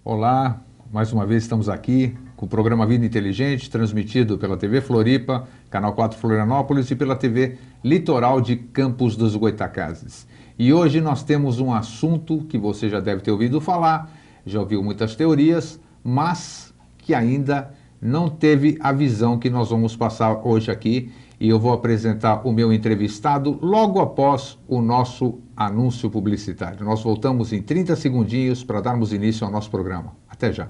Olá, mais uma vez estamos aqui com o programa Vida Inteligente, transmitido pela TV Floripa, Canal 4 Florianópolis e pela TV Litoral de Campos dos Goytacazes. E hoje nós temos um assunto que você já deve ter ouvido falar, já ouviu muitas teorias, mas que ainda não teve a visão que nós vamos passar hoje aqui. E eu vou apresentar o meu entrevistado logo após o nosso anúncio publicitário. Nós voltamos em 30 segundinhos para darmos início ao nosso programa. Até já.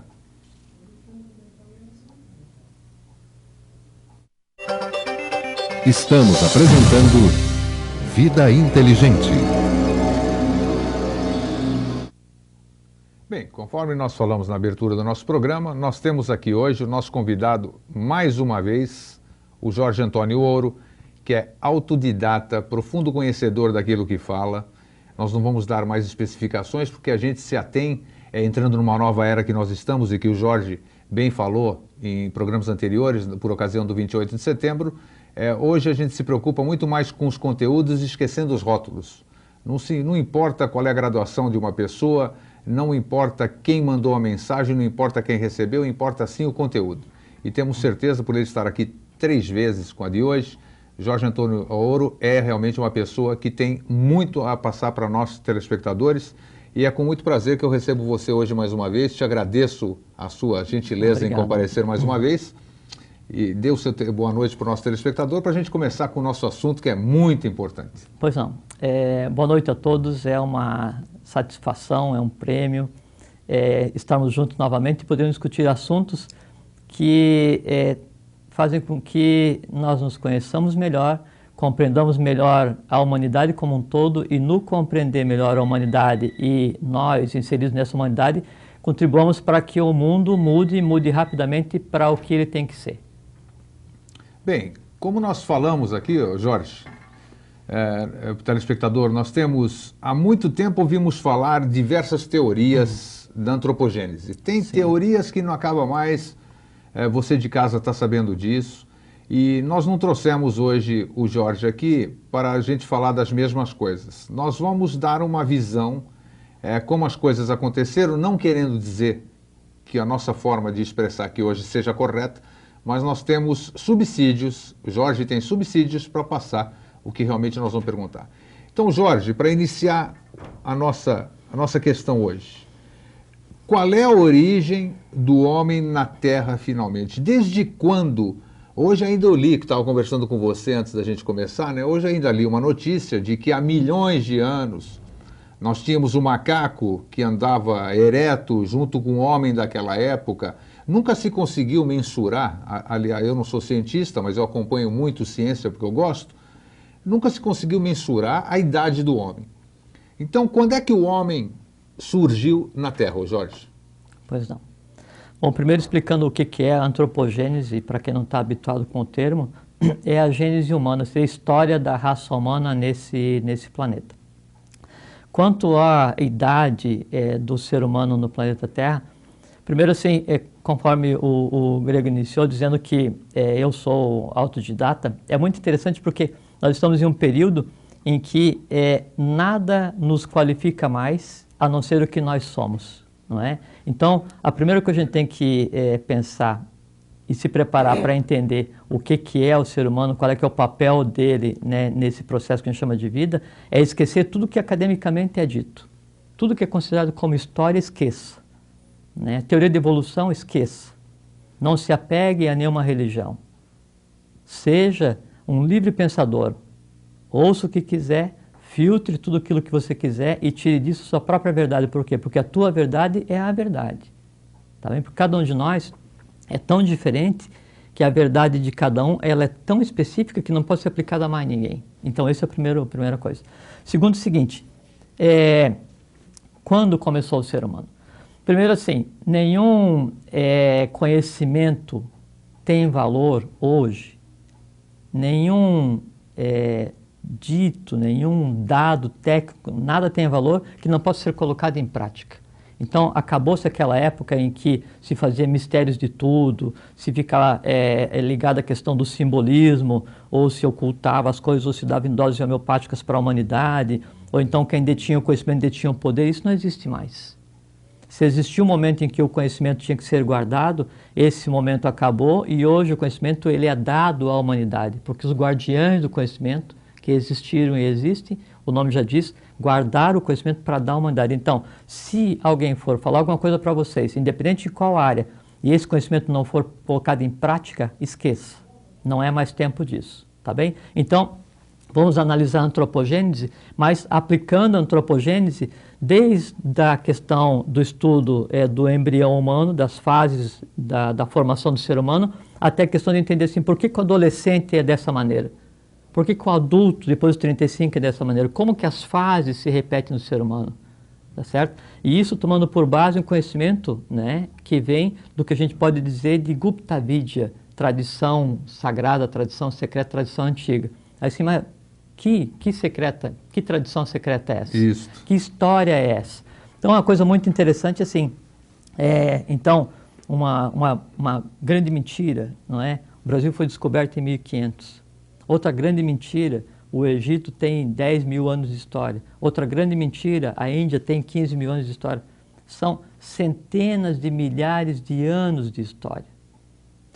Estamos apresentando Vida Inteligente. Bem, conforme nós falamos na abertura do nosso programa, nós temos aqui hoje o nosso convidado, mais uma vez, o Jorge Antônio Ouro, que é autodidata, profundo conhecedor daquilo que fala. Nós não vamos dar mais especificações, porque a gente se atém, entrando numa nova era que nós estamos e que o Jorge bem falou em programas anteriores, por ocasião do 28 de setembro. Hoje a gente se preocupa muito mais com os conteúdos, esquecendo os rótulos. Não importa qual é a graduação de uma pessoa, não importa quem mandou a mensagem, não importa quem recebeu, importa sim o conteúdo. E temos certeza, por ele estar aqui 3 vezes com a de hoje, Jorge Antônio Ouro é realmente uma pessoa que tem muito a passar para nossos telespectadores, e é com muito prazer que eu recebo você hoje mais uma vez. Te agradeço a sua gentileza em comparecer mais uma vez, e dê o seu boa noite para o nosso telespectador, para a gente começar com o nosso assunto, que é muito importante. Pois não. Boa noite a todos, é uma satisfação, é um prêmio estarmos juntos novamente e podermos discutir assuntos que fazem com que nós nos conheçamos melhor, compreendamos melhor a humanidade como um todo, e no compreender melhor a humanidade e nós inseridos nessa humanidade, contribuamos para que o mundo mude rapidamente para o que ele tem que ser. Bem, como nós falamos aqui, Jorge, telespectador, nós temos, há muito tempo ouvimos falar diversas teorias da antropogênese. Tem teorias que não acabam mais. Você de casa está sabendo disso, e nós não trouxemos hoje o Jorge aqui para a gente falar das mesmas coisas. Nós vamos dar uma visão, como as coisas aconteceram, não querendo dizer que a nossa forma de expressar aqui hoje seja correta, mas nós temos subsídios, o Jorge tem subsídios para passar o que realmente nós vamos perguntar. Então, Jorge, para iniciar a nossa questão hoje, qual é a origem do homem na Terra, finalmente? Desde quando? Hoje ainda eu li, que estava conversando com você antes da gente começar, né? Hoje ainda li uma notícia de que há milhões de anos nós tínhamos um macaco que andava ereto junto com o homem daquela época. Nunca se conseguiu mensurar, aliás, eu não sou cientista, mas eu acompanho muito ciência porque eu gosto, nunca se conseguiu mensurar a idade do homem. Então, quando é que o homem surgiu na Terra, Jorge? Pois não. Bom, primeiro explicando o que é a antropogênese, para quem não está habituado com o termo, é a gênese humana, é a história da raça humana nesse planeta. Quanto à idade do ser humano no planeta Terra, primeiro assim, conforme o Grego iniciou, dizendo que eu sou autodidata, é muito interessante porque nós estamos em um período em que nada nos qualifica mais a não ser o que nós somos, não é? Então, a primeira coisa que a gente tem que pensar e se preparar para entender o que é o ser humano, qual é que é o papel dele, né, nesse processo que a gente chama de vida, é esquecer tudo que academicamente é dito. Tudo que é considerado como história, esqueça. Né? Teoria de evolução, esqueça. Não se apegue a nenhuma religião. Seja um livre pensador. Ouça o que quiser, filtre tudo aquilo que você quiser e tire disso sua própria verdade. Por quê? Porque a tua verdade é a verdade. Tá bem? Porque cada um de nós é tão diferente que a verdade de cada um ela é tão específica que não pode ser aplicada a mais ninguém. Então, essa é a primeira coisa. Segundo, o seguinte, quando começou o ser humano? Primeiro, assim, nenhum conhecimento tem valor hoje, nenhum dito, nenhum dado técnico, nada tem valor que não possa ser colocado em prática. Então, acabou-se aquela época em que se fazia mistérios de tudo, se ficava ligado à questão do simbolismo, ou se ocultava as coisas, ou se dava em doses homeopáticas para a humanidade, ou então quem detinha o conhecimento detinha o poder. Isso não existe mais. Se existiu um momento em que o conhecimento tinha que ser guardado, esse momento acabou e hoje o conhecimento ele é dado à humanidade, porque os guardiães do conhecimento que existiram e existem, o nome já diz, guardar o conhecimento para dar à humanidade. Então, se alguém for falar alguma coisa para vocês, independente de qual área, e esse conhecimento não for colocado em prática, esqueça. Não é mais tempo disso, tá bem? Então, vamos analisar a antropogênese, mas aplicando a antropogênese desde a questão do estudo do embrião humano, das fases da formação do ser humano, até a questão de entender assim, por que o adolescente é dessa maneira? Por que o adulto, depois dos 35, é dessa maneira? Como que as fases se repetem no ser humano? Tá certo? E isso tomando por base um conhecimento, né, que vem do que a gente pode dizer de Gupta Vidya, tradição sagrada, tradição secreta, tradição antiga. Assim, mas que tradição secreta é essa? Isso. Que história é essa? Então, uma coisa muito interessante, assim, então, uma grande mentira, não é? O Brasil foi descoberto em 1500. Outra grande mentira, o Egito tem 10 mil anos de história. Outra grande mentira, a Índia tem 15 mil anos de história. São centenas de milhares de anos de história.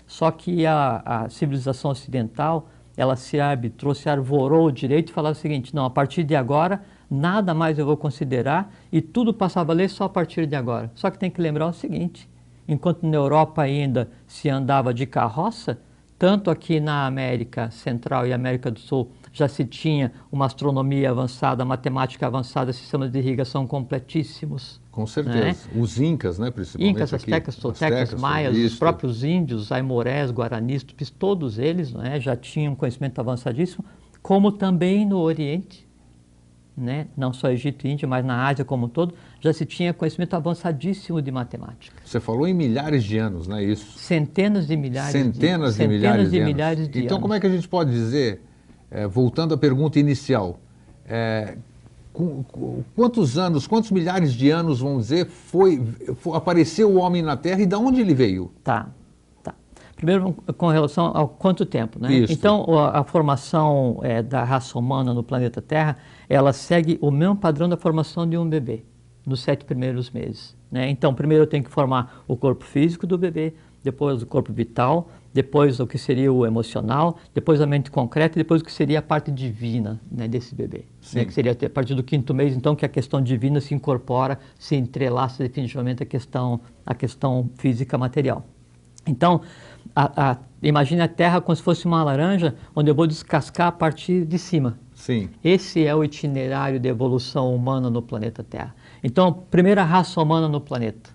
Só que a civilização ocidental, ela se arbitrou, se arvorou o direito e falava o seguinte, não, a partir de agora, nada mais eu vou considerar e tudo passava a ler só a partir de agora. Só que tem que lembrar o seguinte, enquanto na Europa ainda se andava de carroça, tanto aqui na América Central e América do Sul já se tinha uma astronomia avançada, matemática avançada, sistemas de irrigação completíssimos. Com certeza. Né? Os incas, né, principalmente. Incas, astecas, toltecas, maias, os próprios índios, aimorés, guaranis, tupis, todos eles, né, já tinham conhecimento avançadíssimo, como também no Oriente, né, não só Egito e Índia, mas na Ásia como um todo, já se tinha conhecimento avançadíssimo de matemática. Você falou em milhares de anos, não é isso? Centenas de milhares centenas de milhares de anos. Então, como é que a gente pode dizer, voltando à pergunta inicial, quantos milhares de anos, vamos dizer, apareceu o homem na Terra e de onde ele veio? Tá. Primeiro, com relação ao quanto tempo, né? Isso. Então, a formação da raça humana no planeta Terra, ela segue o mesmo padrão da formação de um bebê, nos 7 primeiros meses, né? Então, primeiro eu tenho que formar o corpo físico do bebê, depois o corpo vital, depois o que seria o emocional, depois a mente concreta e depois o que seria a parte divina, né, desse bebê. Né, que seria a partir do 5º mês, então, que a questão divina se incorpora, se entrelaça definitivamente a questão física material. Então, imagine a Terra como se fosse uma laranja, onde eu vou descascar a partir de cima. Sim. Esse é o itinerário de evolução humana no planeta Terra. Então, primeira raça humana no planeta.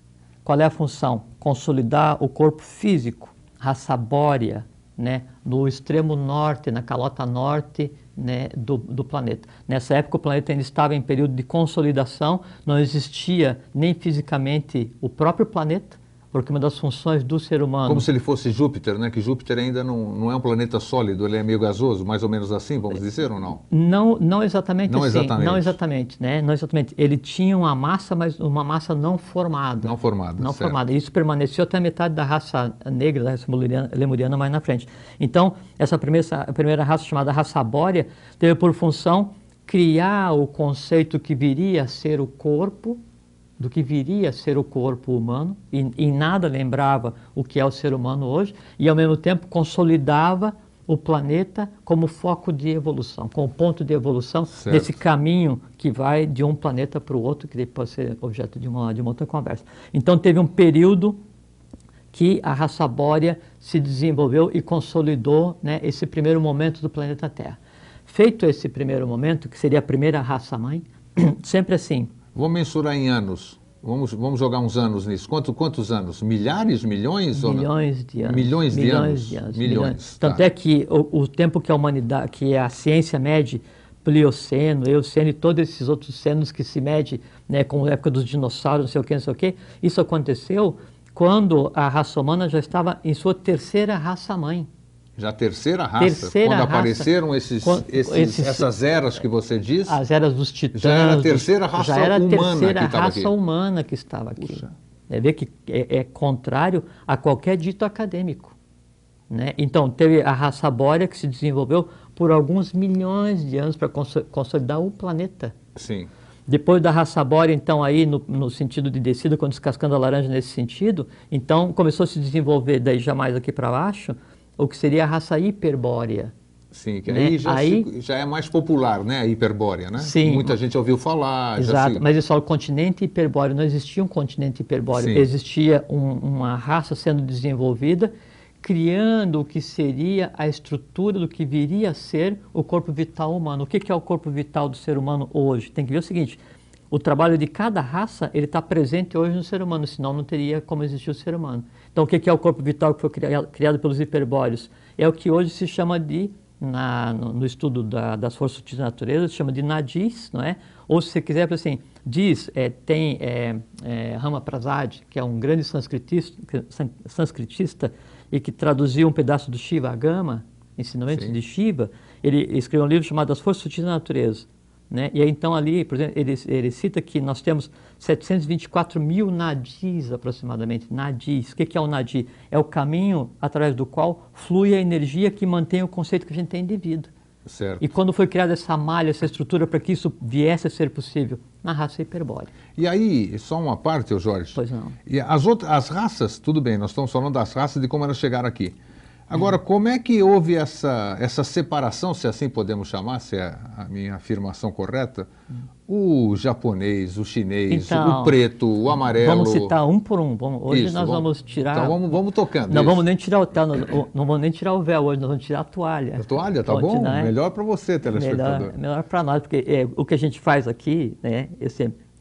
Qual é a função? Consolidar o corpo físico, raça bórea, né, no extremo norte, na calota norte, né, do planeta. Nessa época o planeta ainda estava em período de consolidação, não existia nem fisicamente o próprio planeta, porque uma das funções do ser humano... Como se ele fosse Júpiter, né? Que Júpiter ainda não é um planeta sólido, ele é meio gasoso, mais ou menos assim, vamos dizer ou não? Não exatamente não assim. Exatamente. Não exatamente, né? Não exatamente. Ele tinha uma massa, mas uma massa não formada. Não formada, Não certo. formada. Isso permaneceu até a metade da raça negra, da raça lemuriana mais na frente. Então, essa primeira raça, chamada raça bórea, teve por função criar o conceito que viria a ser o corpo, do que viria a ser o corpo humano, e em nada lembrava o que é o ser humano hoje, e ao mesmo tempo consolidava o planeta como foco de evolução, como ponto de evolução, certo, nesse caminho que vai de um planeta para o outro, que pode ser objeto de uma outra conversa. Então teve um período que a raça bórea se desenvolveu e consolidou, né, esse primeiro momento do planeta Terra. Feito esse primeiro momento, que seria a primeira raça-mãe, sempre assim... Vamos mensurar em anos. Vamos jogar uns anos nisso. Quantos anos? Milhares? Milhões? Milhões de anos. Milhões de anos. Milhões. Tanto é que o tempo que a humanidade, que a ciência mede, Plioceno, Eoceno e todos esses outros cenos que se mede, né, como a época dos dinossauros, não sei o que, isso aconteceu quando a raça humana já estava em sua terceira raça-mãe. Já a terceira raça? Quando apareceram essas eras que você diz? As eras dos titãs. Já era a terceira raça humana que estava aqui. Puxa. É ver que é contrário a qualquer dito acadêmico. Né? Então, teve a raça bórea que se desenvolveu por alguns milhões de anos para consolidar o planeta. Sim. Depois da raça arbórea, então, aí no sentido de descida, quando descascando a laranja nesse sentido, então começou a se desenvolver, daí já mais aqui para baixo, o que seria a raça hiperbórea. Sim, que Né? aí já é mais popular, né, a hiperbórea, né? Sim. Muita gente ouviu falar. Exato, mas isso é o continente hiperbóreo, não existia um continente hiperbóreo, Sim. Existia uma raça sendo desenvolvida, criando o que seria a estrutura do que viria a ser o corpo vital humano. O que é o corpo vital do ser humano hoje? Tem que ver o seguinte, o trabalho de cada raça, ele está presente hoje no ser humano, senão não teria como existir o ser humano. Então, o que é o corpo vital que foi criado pelos hiperbóreos? É o que hoje se chama de, no estudo das forças sutis da natureza, se chama de nadis, não é? Ou se você quiser, assim, diz, tem Rama Prasad, que é um grande sanscritista e que traduziu um pedaço do Shiva Agama, ensinamentos de Shiva, ele escreveu um livro chamado As Forças Sutis da Natureza. Né? E aí, então, ali, por exemplo, ele cita que nós temos 724 mil nadis, aproximadamente. Nadis. O que é o nadi? É o caminho através do qual flui a energia que mantém o conceito que a gente tem de vida. Certo. E quando foi criada essa malha, essa estrutura para que isso viesse a ser possível? Na raça hiperbórea. E aí, só uma parte, Jorge. Pois não. E as raças, tudo bem, nós estamos falando das raças, de como elas chegaram aqui. Agora, como é que houve essa separação, se assim podemos chamar, se é a minha afirmação correta? O japonês, o chinês, então, o preto, o amarelo... Vamos citar um por um. Hoje isso, nós vamos tirar... Então vamos tocando. Não vamos nem tirar não vamos nem tirar o véu hoje, nós vamos tirar a toalha. A toalha, tá bom? Melhor para você, telespectador. Melhor para nós, porque o que a gente faz aqui, né,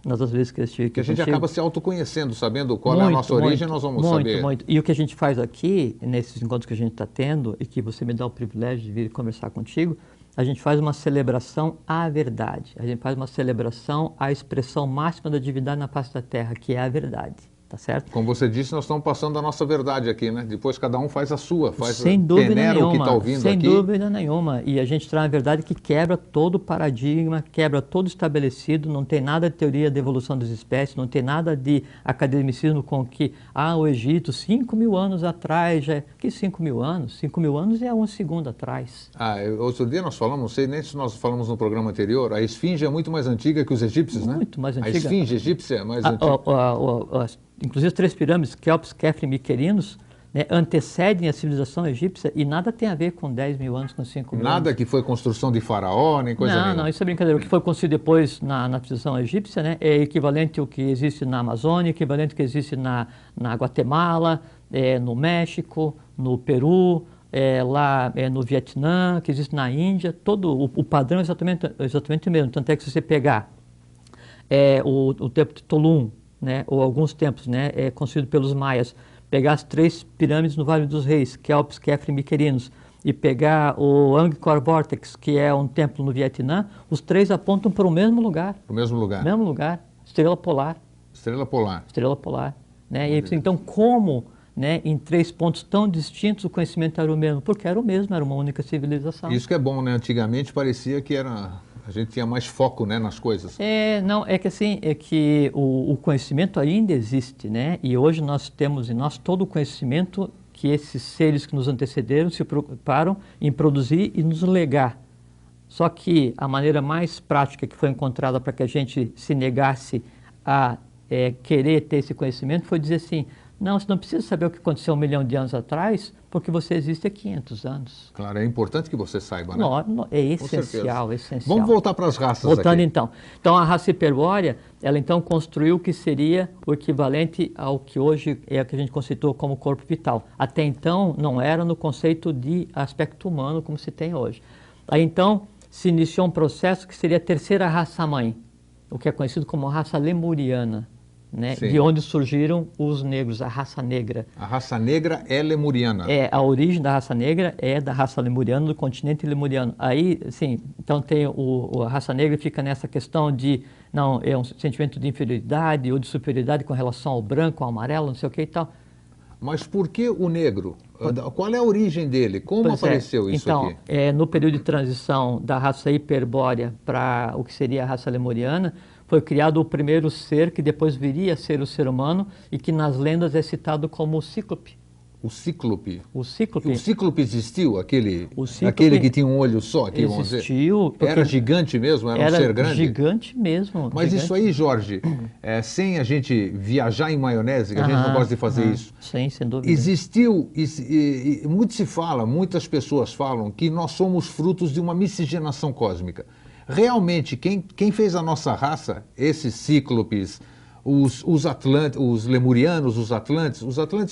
nas outras vezes que eu estive aqui, que a gente contigo, acaba se autoconhecendo, sabendo qual é a nossa origem, nós vamos saber. Muito. E o que a gente faz aqui, nesses encontros que a gente está tendo, e que você me dá o privilégio de vir conversar contigo, a gente faz uma celebração à verdade. A gente faz uma celebração à expressão máxima da divindade na face da Terra, que é a verdade. Tá certo? Como você disse, nós estamos passando a nossa verdade aqui, né? Depois cada um faz a sua, sem dúvida nenhuma, o que está ouvindo sem aqui. Sem dúvida nenhuma. E a gente traz a verdade que quebra todo o paradigma, quebra todo o estabelecido, não tem nada de teoria da evolução das espécies, não tem nada de academicismo com que, o Egito, 5.000 anos atrás, que 5.000 anos? 5.000 anos é um segundo atrás. Outro dia nós falamos, não sei nem se nós falamos no programa anterior, a esfinge é muito mais antiga que os egípcios, né? Muito mais antiga. A esfinge egípcia é mais antiga. Inclusive as 3 pirâmides, Quéops, Khafre e Miquerinos, né, antecedem a civilização egípcia e nada tem a ver com 10.000 anos, com 5.000 anos. Nada que foi construção de faraó, nem coisa nenhuma. Não, isso é brincadeira. O que foi construído depois na civilização egípcia, né, é equivalente ao que existe na Amazônia, equivalente ao que existe na Guatemala, no México, no Peru, lá no Vietnã, que existe na Índia. Todo o padrão é exatamente o mesmo. Tanto é que se você pegar o templo de Tolum, né, ou alguns templos, né, construído pelos maias, pegar as 3 pirâmides no Vale dos Reis, Quéops, Khafre e Miquerinos, e pegar o Angkor Vortex, que é um templo no Vietnã, os 3 apontam para o mesmo lugar. Para o mesmo lugar. Mesmo lugar, estrela polar. Estrela polar. Estrela polar. Né? E, então, como, né, em 3 pontos tão distintos o conhecimento era o mesmo? Porque era o mesmo, era uma única civilização. Isso que é bom, né? Antigamente parecia que a gente tinha mais foco, né, nas coisas. Não, é que assim, o conhecimento ainda existe, né? E hoje nós temos em nós todo o conhecimento que esses seres que nos antecederam se preocuparam em produzir e nos legar. Só que a maneira mais prática que foi encontrada para que a gente se negasse a querer ter esse conhecimento foi dizer assim, não, você não precisa saber o que aconteceu 1 milhão de anos atrás, porque você existe há 500 anos. Claro, é importante que você saiba, né? É essencial, essencial. Vamos voltar para as raças Voltando aqui. então. Então, a raça hiperbórea, ela então construiu o que seria o equivalente ao que hoje é o que a gente conceitou como corpo vital. Até então, não era no conceito de aspecto humano como se tem hoje. Aí, então, se iniciou um processo que seria a terceira raça-mãe, o que é conhecido como raça lemuriana. Né, de onde surgiram os negros, a raça negra. A raça negra é lemuriana. A origem da raça negra é da raça lemuriana, do continente lemuriano. Aí, sim, então tem a raça negra fica nessa questão de, não, é um sentimento de inferioridade ou de superioridade com relação ao branco, ao amarelo, não sei o que e tal. Mas por que o negro? Qual é a origem dele? Como apareceu isso aqui? Então, no período de transição da raça hiperbórea para o que seria a raça lemuriana, foi criado o primeiro ser que depois viria a ser o ser humano e que nas lendas é citado como o cíclope. O cíclope. O cíclope. O cíclope existiu? Aquele Cíclope que tinha um olho só? Aqui, existiu. Era gigante mesmo? Era um ser grande? Gigante mesmo. Mas gigante. isso aí, Jorge, sem a gente viajar em maionese, que a gente não gosta de fazer isso. Sim, sem dúvida. Existiu, muito se fala, muitas pessoas falam que nós somos frutos de uma miscigenação cósmica. Realmente, quem fez a nossa raça, esses cíclopes, os lemurianos, os atlantes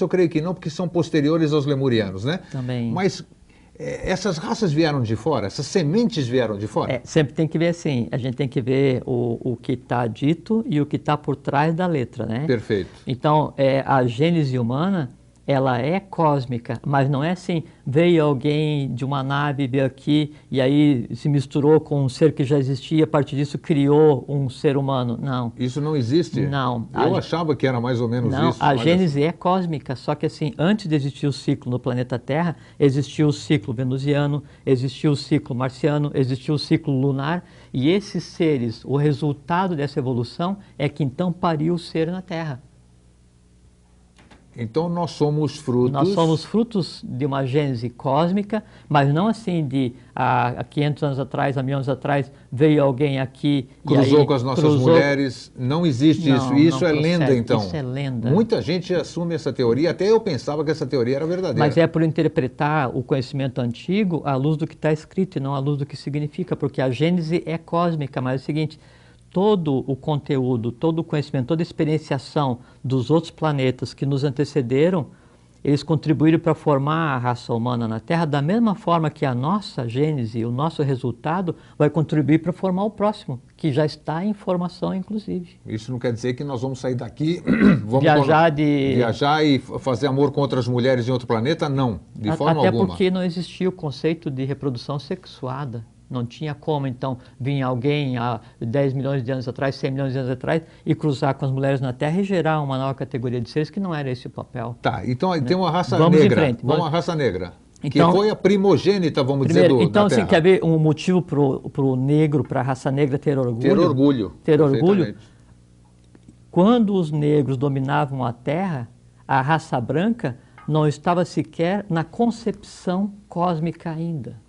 eu creio que não, porque são posteriores aos lemurianos, né? Também. Mas essas raças vieram de fora? Essas sementes vieram de fora? Sempre tem que ver assim, a gente tem que ver o que está dito e o que está por trás da letra, né? Perfeito. Então, a gênese humana, ela é cósmica, mas não é assim, veio alguém de uma nave, veio aqui e aí se misturou com um ser que já existia, a partir disso criou um ser humano. Não. Isso não existe? Não. Eu achava que era mais ou menos não, isso. A gênese é cósmica, só que assim, antes de existir o ciclo no planeta Terra, existiu o ciclo venusiano, existiu o ciclo marciano, existiu o ciclo lunar, e esses seres, o resultado dessa evolução é que então pariu o ser na Terra. Então nós somos frutos... Nós somos frutos de uma gênese cósmica, mas não assim de há 500 anos atrás, há 1000 anos atrás, veio alguém aqui cruzou e aí, com as nossas mulheres. Não existe isso. Isso é lenda, então. Isso é lenda. Muita gente assume essa teoria, até eu pensava que essa teoria era verdadeira. Mas é por interpretar o conhecimento antigo à luz do que está escrito e não à luz do que significa, porque a gênese é cósmica, mas é o seguinte... Todo o conteúdo, todo o conhecimento, toda a experienciação dos outros planetas que nos antecederam, eles contribuíram para formar a raça humana na Terra, da mesma forma que a nossa gênese, o nosso resultado, vai contribuir para formar o próximo, que já está em formação, inclusive. Isso não quer dizer que nós vamos sair daqui, vamos viajar e fazer amor com outras mulheres em outro planeta? Não, de forma alguma. Até porque não existia o conceito de reprodução sexuada. Não tinha como, então, vir alguém há 10 milhões de anos atrás, 100 milhões de anos atrás, e cruzar com as mulheres na Terra e gerar uma nova categoria de seres que não era esse o papel. Tá, então tem uma raça vamos negra. Em frente. Vamos à raça negra. Então, que foi a primogênita, vamos dizer, da então, Terra. Então, quer ver um motivo para o negro, para a raça negra ter orgulho? Ter orgulho. Ter orgulho. Quando os negros dominavam a Terra, a raça branca não estava sequer na concepção cósmica ainda.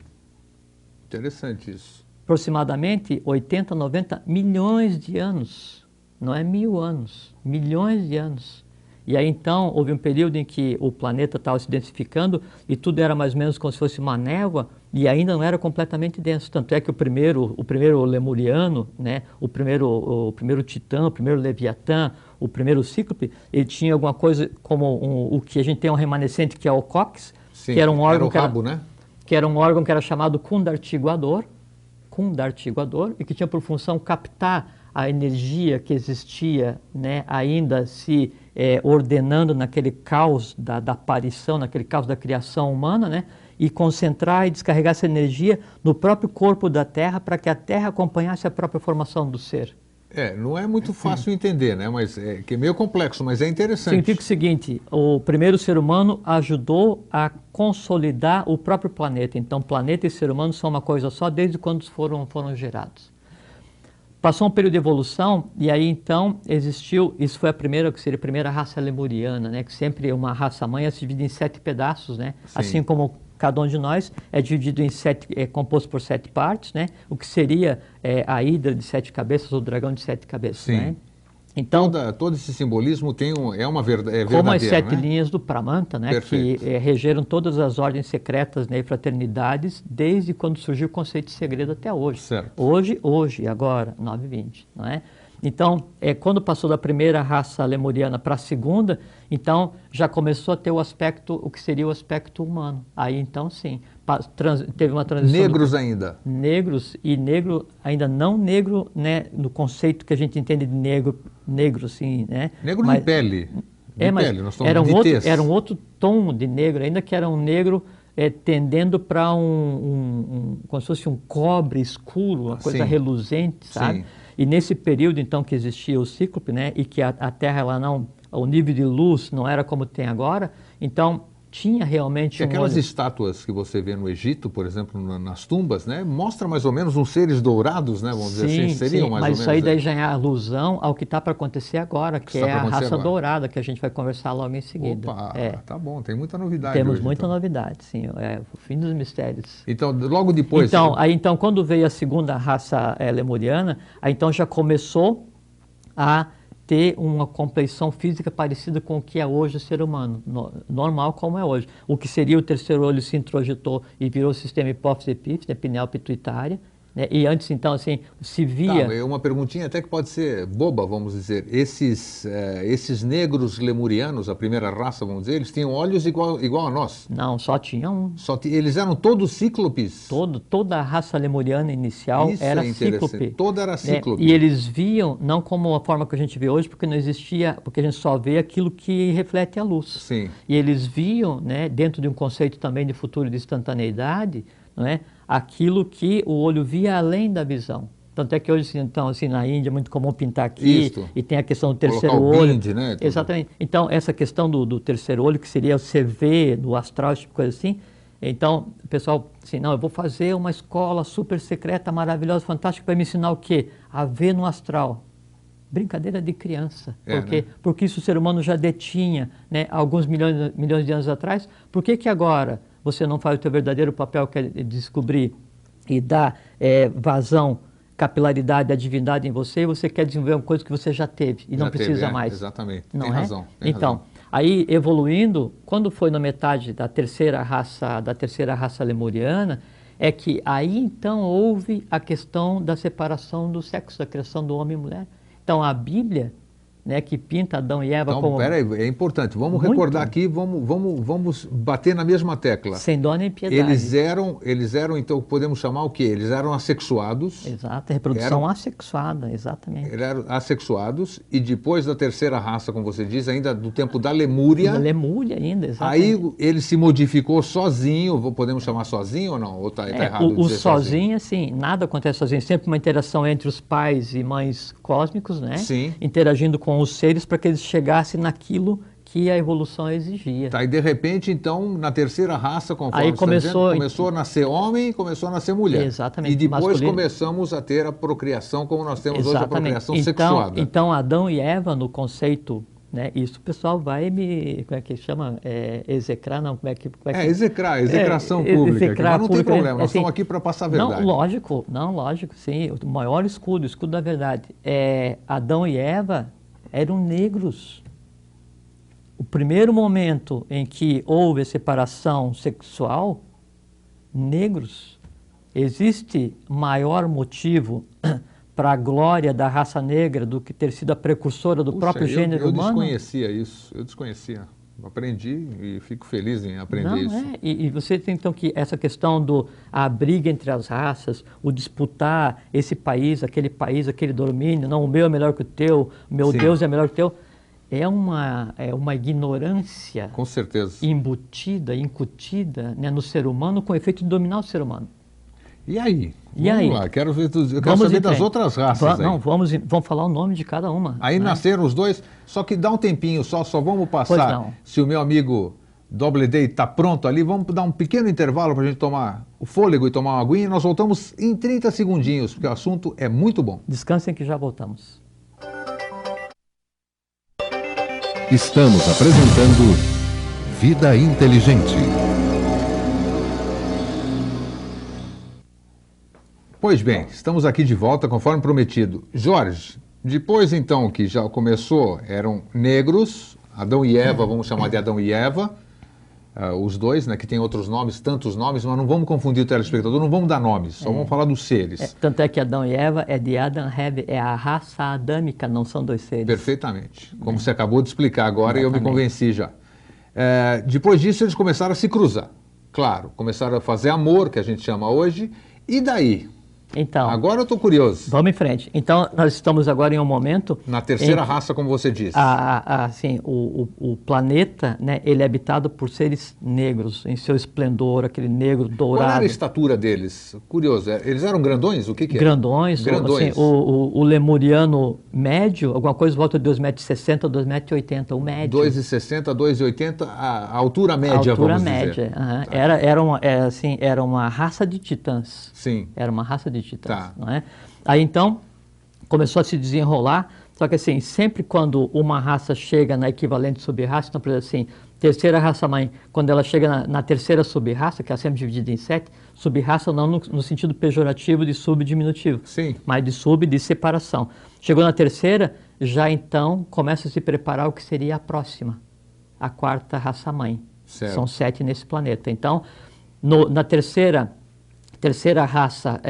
Interessante isso. Aproximadamente 80, 90 milhões de anos, não é 1000 anos, milhões de anos. E aí então houve um período em que o planeta estava se densificando e tudo era mais ou menos como se fosse uma névoa e ainda não era completamente denso. Tanto é que o primeiro lemuriano, né, o primeiro titã, o primeiro leviatã, o primeiro cíclope, ele tinha alguma coisa como o que a gente tem um remanescente que é o cóccix, sim, que era um órgão era o rabo, né? Que era um órgão que era chamado cundartiguador, e que tinha por função captar a energia que existia, né, ainda se ordenando naquele caos da aparição, naquele caos da criação humana, né, e concentrar e descarregar essa energia no próprio corpo da Terra para que a Terra acompanhasse a própria formação do ser. Não é muito fácil entender, né? Mas que é meio complexo, mas é interessante. Significa o seguinte, o primeiro ser humano ajudou a consolidar o próprio planeta. Então, planeta e ser humano são uma coisa só desde quando foram gerados. Passou um período de evolução e aí então existiu, isso foi que seria a primeira raça lemuriana, né? Que sempre uma raça mãe se divide em 7 pedaços, né? Sim. Assim como cada um de nós é dividido em 7, composto por 7 partes, né? O que seria a hidra de 7 cabeças ou o dragão de 7 cabeças, sim. Né? Então, todo esse simbolismo é uma verdade, como as 7 né? linhas do Pramanta, né? Perfeito. Que regeram todas as ordens secretas, né, e fraternidades desde quando surgiu o conceito de segredo até hoje. Certo. Hoje, agora, 9h20, não é? Então, quando passou da primeira raça lemuriana para a segunda, então já começou a ter o que seria o aspecto humano. Aí então sim, teve uma transição. Negros ainda? Negros, e negro, ainda não negro, né, no conceito que a gente entende de negro sim, né? Negro de pele. Pele, nós estamos era um outro tom de negro, ainda que era um negro tendendo para como se fosse um cobre escuro, uma coisa reluzente, sabe? Sim. E nesse período, então, que existia o cíclope, né, e que a Terra, o nível de luz não era como tem agora, então, tinha realmente E aquelas olho. estátuas que você vê no Egito, por exemplo, nas tumbas, né? Mostra mais ou menos uns seres dourados, né? Vamos dizer assim, seriam mais mas ou isso menos. aí daí já é alusão ao que está para acontecer agora, que está é pra a acontecer raça agora. dourada, que a gente vai conversar logo em seguida. Opa, É, tá bom, tem muita novidade temos hoje, muita então. novidade, sim, é o fim dos mistérios. Então, logo depois... Então, quando veio a segunda raça lemuriana, aí então já começou a ter uma compleição física parecida com o que é hoje o ser humano, normal como é hoje. O que seria o terceiro olho se introjetou e virou o sistema hipófise-epífise, pineal pituitária, né? E antes, então, assim, se via... Tá, uma perguntinha até que pode ser boba, vamos dizer. Esses negros lemurianos, a primeira raça, vamos dizer, eles tinham olhos igual a nós. Não, só tinha um. Eles eram todos cíclopes? Toda a raça lemuriana inicial Isso era é interessante. cíclope. Toda era cíclope. E eles viam, não como a forma que a gente vê hoje, porque não existia, porque a gente só vê aquilo que reflete a luz. Sim. E eles viam, né, dentro de um conceito também de futuro de instantaneidade, não é, aquilo que o olho via além da visão. Tanto é que hoje, então, assim, na Índia é muito comum pintar aqui, Isto. e tem a questão do terceiro Colocar o olho. binde, né? Tudo. Exatamente. Então, essa questão do terceiro olho, que seria você ver no astral, tipo coisa assim. Então, o pessoal, assim, não, eu vou fazer uma escola super secreta, maravilhosa, fantástica, para me ensinar o quê? A ver no astral. Brincadeira de criança. Né? Porque isso o ser humano já detinha, né, alguns milhões de anos atrás. Por que agora você não faz o seu verdadeiro papel, que é descobrir e dar vazão, capilaridade, a divindade em você, e você quer desenvolver uma coisa que você já teve e não precisa mais? Exatamente, não tem razão. Então, aí evoluindo, quando foi na metade da terceira raça lemuriana, é que aí então houve a questão da separação do sexo, da criação do homem e mulher. Então a Bíblia, né, que pinta Adão e Eva como... Peraí, é importante. Vamos recordar aqui, vamos bater na mesma tecla. Sem dó nem piedade. Eles eram, então, podemos chamar o quê? Eles eram assexuados. Exato, reprodução assexuada, exatamente. Eles eram assexuados, e depois da terceira raça, como você diz, ainda do tempo da Lemúria... Da Lemúria ainda, exatamente. Aí ele se modificou sozinho, podemos chamar sozinho ou não? Ou tá errado o dizer sozinho, assim, nada acontece sozinho. Sempre uma interação entre os pais e mães cósmicos, né? Sim. Interagindo com os seres para que eles chegassem naquilo que a evolução exigia. Tá, e de repente, então, na terceira raça, conforme aí começou a nascer homem, começou a nascer mulher. Exatamente. E depois masculino. Começamos a ter a procriação como nós temos hoje, a procriação então, sexuada. Então, Adão e Eva, no conceito, né, isso o pessoal vai como é que chama? Execrar, não, como é que... Execração pública, mas não tem problema, nós estamos aqui para passar a verdade. Não, lógico, sim, o maior escudo, o escudo da verdade. Adão e Eva eram negros. O primeiro momento em que houve a separação sexual, negros. Existe maior motivo para a glória da raça negra do que ter sido a precursora do próprio gênero humano? Eu desconhecia. Aprendi e fico feliz em aprender isso. E você tem então que essa questão a briga entre as raças, o disputar esse país, aquele domínio, não, o meu é melhor que o teu, o meu Deus é melhor que o teu, é uma ignorância, com certeza, incutida, né, no ser humano, com o efeito de dominar o ser humano. E aí? Vamos lá, eu quero saber das outras raças. Vamos falar o nome de cada uma. Aí nasceram os dois, só que dá um tempinho, só vamos passar. Se o meu amigo Doubleday está pronto ali, vamos dar um pequeno intervalo para a gente tomar o fôlego e tomar uma aguinha, e nós voltamos em 30 segundinhos, porque o assunto é muito bom. Descansem que já voltamos. Estamos apresentando Vida Inteligente. Pois bem, estamos aqui de volta, conforme prometido. Jorge, depois então que já começou, eram negros, Adão e Eva, vamos chamar de Adão e Eva, os dois, né, que tem outros nomes, tantos nomes, mas não vamos confundir o telespectador, não vamos dar nomes, só vamos falar dos seres. Tanto é que Adão e Eva é de Adam Heve, é a raça adâmica, não são dois seres. Perfeitamente, como você acabou de explicar agora, e eu me convenci já. Depois disso eles começaram a se cruzar, claro, começaram a fazer amor, que a gente chama hoje, e daí? Então, agora eu estou curioso. vamos em frente. Então, nós estamos agora em um momento... Na terceira raça, como você disse. Assim, o planeta, né, ele é habitado por seres negros, em seu esplendor, aquele negro dourado. Qual era a estatura deles? Curioso. Eles eram grandões? O que era? Grandões. Grandões. Assim, o lemuriano médio, alguma coisa volta de 2,60 m, 2,80 m, o médio. 2,60 m, 2,80 m, a altura média, vamos dizer. Média. Tá. Era uma raça de titãs. Sim. Era uma raça de titãs, Tá. não é? Aí então começou a se desenrolar, só que assim, sempre quando uma raça chega na equivalente sub-raça, então por exemplo assim, terceira raça mãe, quando ela chega na terceira sub-raça, que é sempre dividida em 7, sub-raça não no sentido pejorativo de subdiminutivo, Sim. mas de sub de separação. Chegou na terceira, já então começa a se preparar o que seria a próxima, a quarta raça mãe. Certo. São 7 nesse planeta. Então, na terceira raça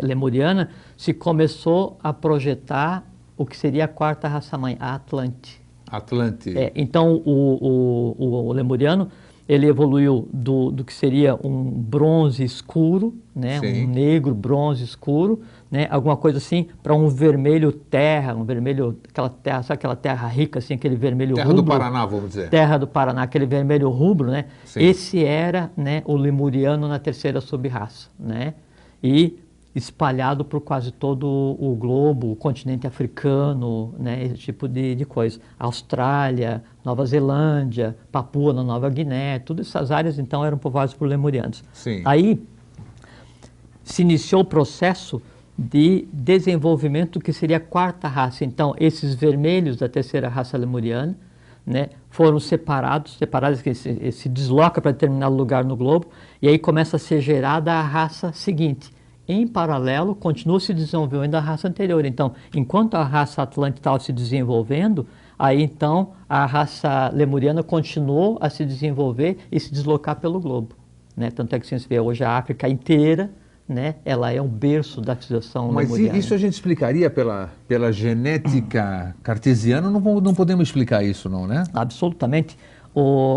lemuriana, se começou a projetar o que seria a quarta raça-mãe, a Atlante. Atlante. Então, o lemuriano, ele evoluiu do que seria um bronze escuro, né, Sim. um negro bronze escuro, né, alguma coisa assim, para um vermelho terra, aquela terra, sabe aquela terra rica, assim, aquele vermelho Terra rubro? do Paraná, vamos dizer. Terra do Paraná, aquele vermelho rubro, né? Sim. Esse era, né, o lemuriano na terceira sub-raça, né? E espalhado por quase todo o globo, o continente africano, né? Esse tipo de coisa. Austrália, Nova Zelândia, Papua, na Nova Guiné, todas essas áreas, então, eram povoadas por lemurianos. Sim. Aí se iniciou o processo de desenvolvimento que seria a quarta raça. Então, esses vermelhos da terceira raça lemuriana, né, foram separados que se desloca para determinado lugar no globo, e aí começa a ser gerada a raça seguinte. Em paralelo, continua se desenvolvendo a raça anterior. Então, enquanto a raça atlântica estava se desenvolvendo, aí então a raça lemuriana continuou a se desenvolver e se deslocar pelo globo, né? Tanto é que se vê hoje a África inteira, né, ela é um berço da civilização lemuriana. Mas isso a gente explicaria pela genética cartesiana? Não podemos explicar isso, não, né? Absolutamente.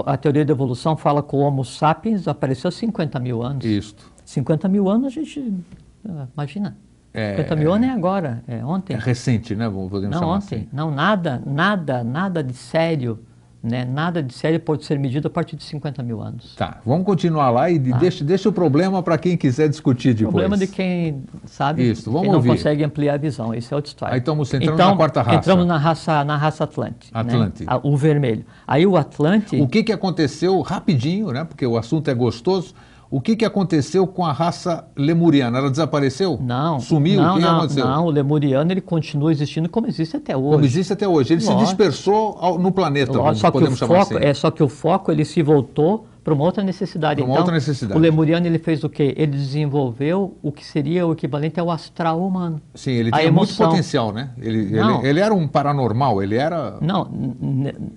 A teoria da evolução fala que o Homo sapiens apareceu há 50 mil anos. Isto. 50 mil anos, a gente, imagina, 50 mil anos é agora, é ontem. É recente, né? Podemos Não, chamar ontem. assim. Não, nada de sério, né? Nada de sério pode ser medido a partir de 50 mil anos. Tá, vamos continuar lá e deixa o problema para quem quiser discutir O depois. problema de quem sabe, Isso, vamos quem não ouvir. consegue ampliar a visão, isso é outra história. Aí estamos entrando na quarta raça. Entramos na raça Atlante. Atlante. Né? O vermelho. Aí o Atlante... O que aconteceu, rapidinho, né? Porque o assunto é gostoso. O que aconteceu com a raça lemuriana? Ela desapareceu? Não. Sumiu? O que aconteceu? Não, o lemuriano ele continua existindo como existe até hoje. Como existe até hoje. Ele Lógico. se dispersou no planeta, podemos chamar assim. Só que o foco ele se voltou para uma outra necessidade. Para uma outra necessidade. O lemuriano ele fez o quê? Ele desenvolveu o que seria o equivalente ao astral humano. Sim, ele tinha muito potencial, né? Ele era um paranormal, ele era... Não,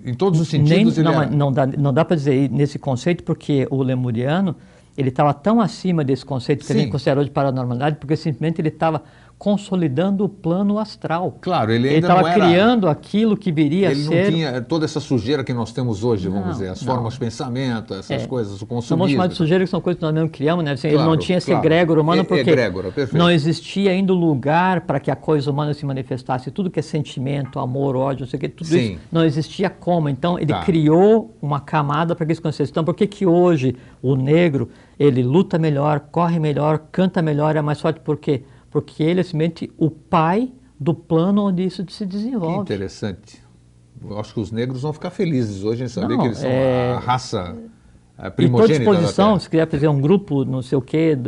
em todos os sentidos ele era... Não dá para dizer nesse conceito, porque o lemuriano ele estava tão acima desse conceito que a gente considerou de paranormalidade, porque simplesmente ele estava consolidando o plano astral. Claro, ele ainda estava não era... criando aquilo que viria a ser... Ele não tinha toda essa sujeira que nós temos hoje, vamos dizer, as formas de pensamento, essas coisas, o consumismo. Não vamos chamar de sujeira, que são coisas que nós mesmos criamos, né? Assim, claro, ele não tinha esse egrégora humano porque não existia ainda lugar para que a coisa humana se manifestasse. Tudo que é sentimento, amor, ódio, não sei o que, tudo isso não existia como. Então, ele criou uma camada para que isso acontecesse. Então, por que hoje o negro, ele luta melhor, corre melhor, canta melhor, é mais forte? Por quê? Porque ele é simplesmente o pai do plano onde isso se desenvolve. Que interessante. Eu acho que os negros vão ficar felizes hoje em saber que eles são a raça primogênita. Estou à disposição, se quiser fazer um grupo, não sei o quê,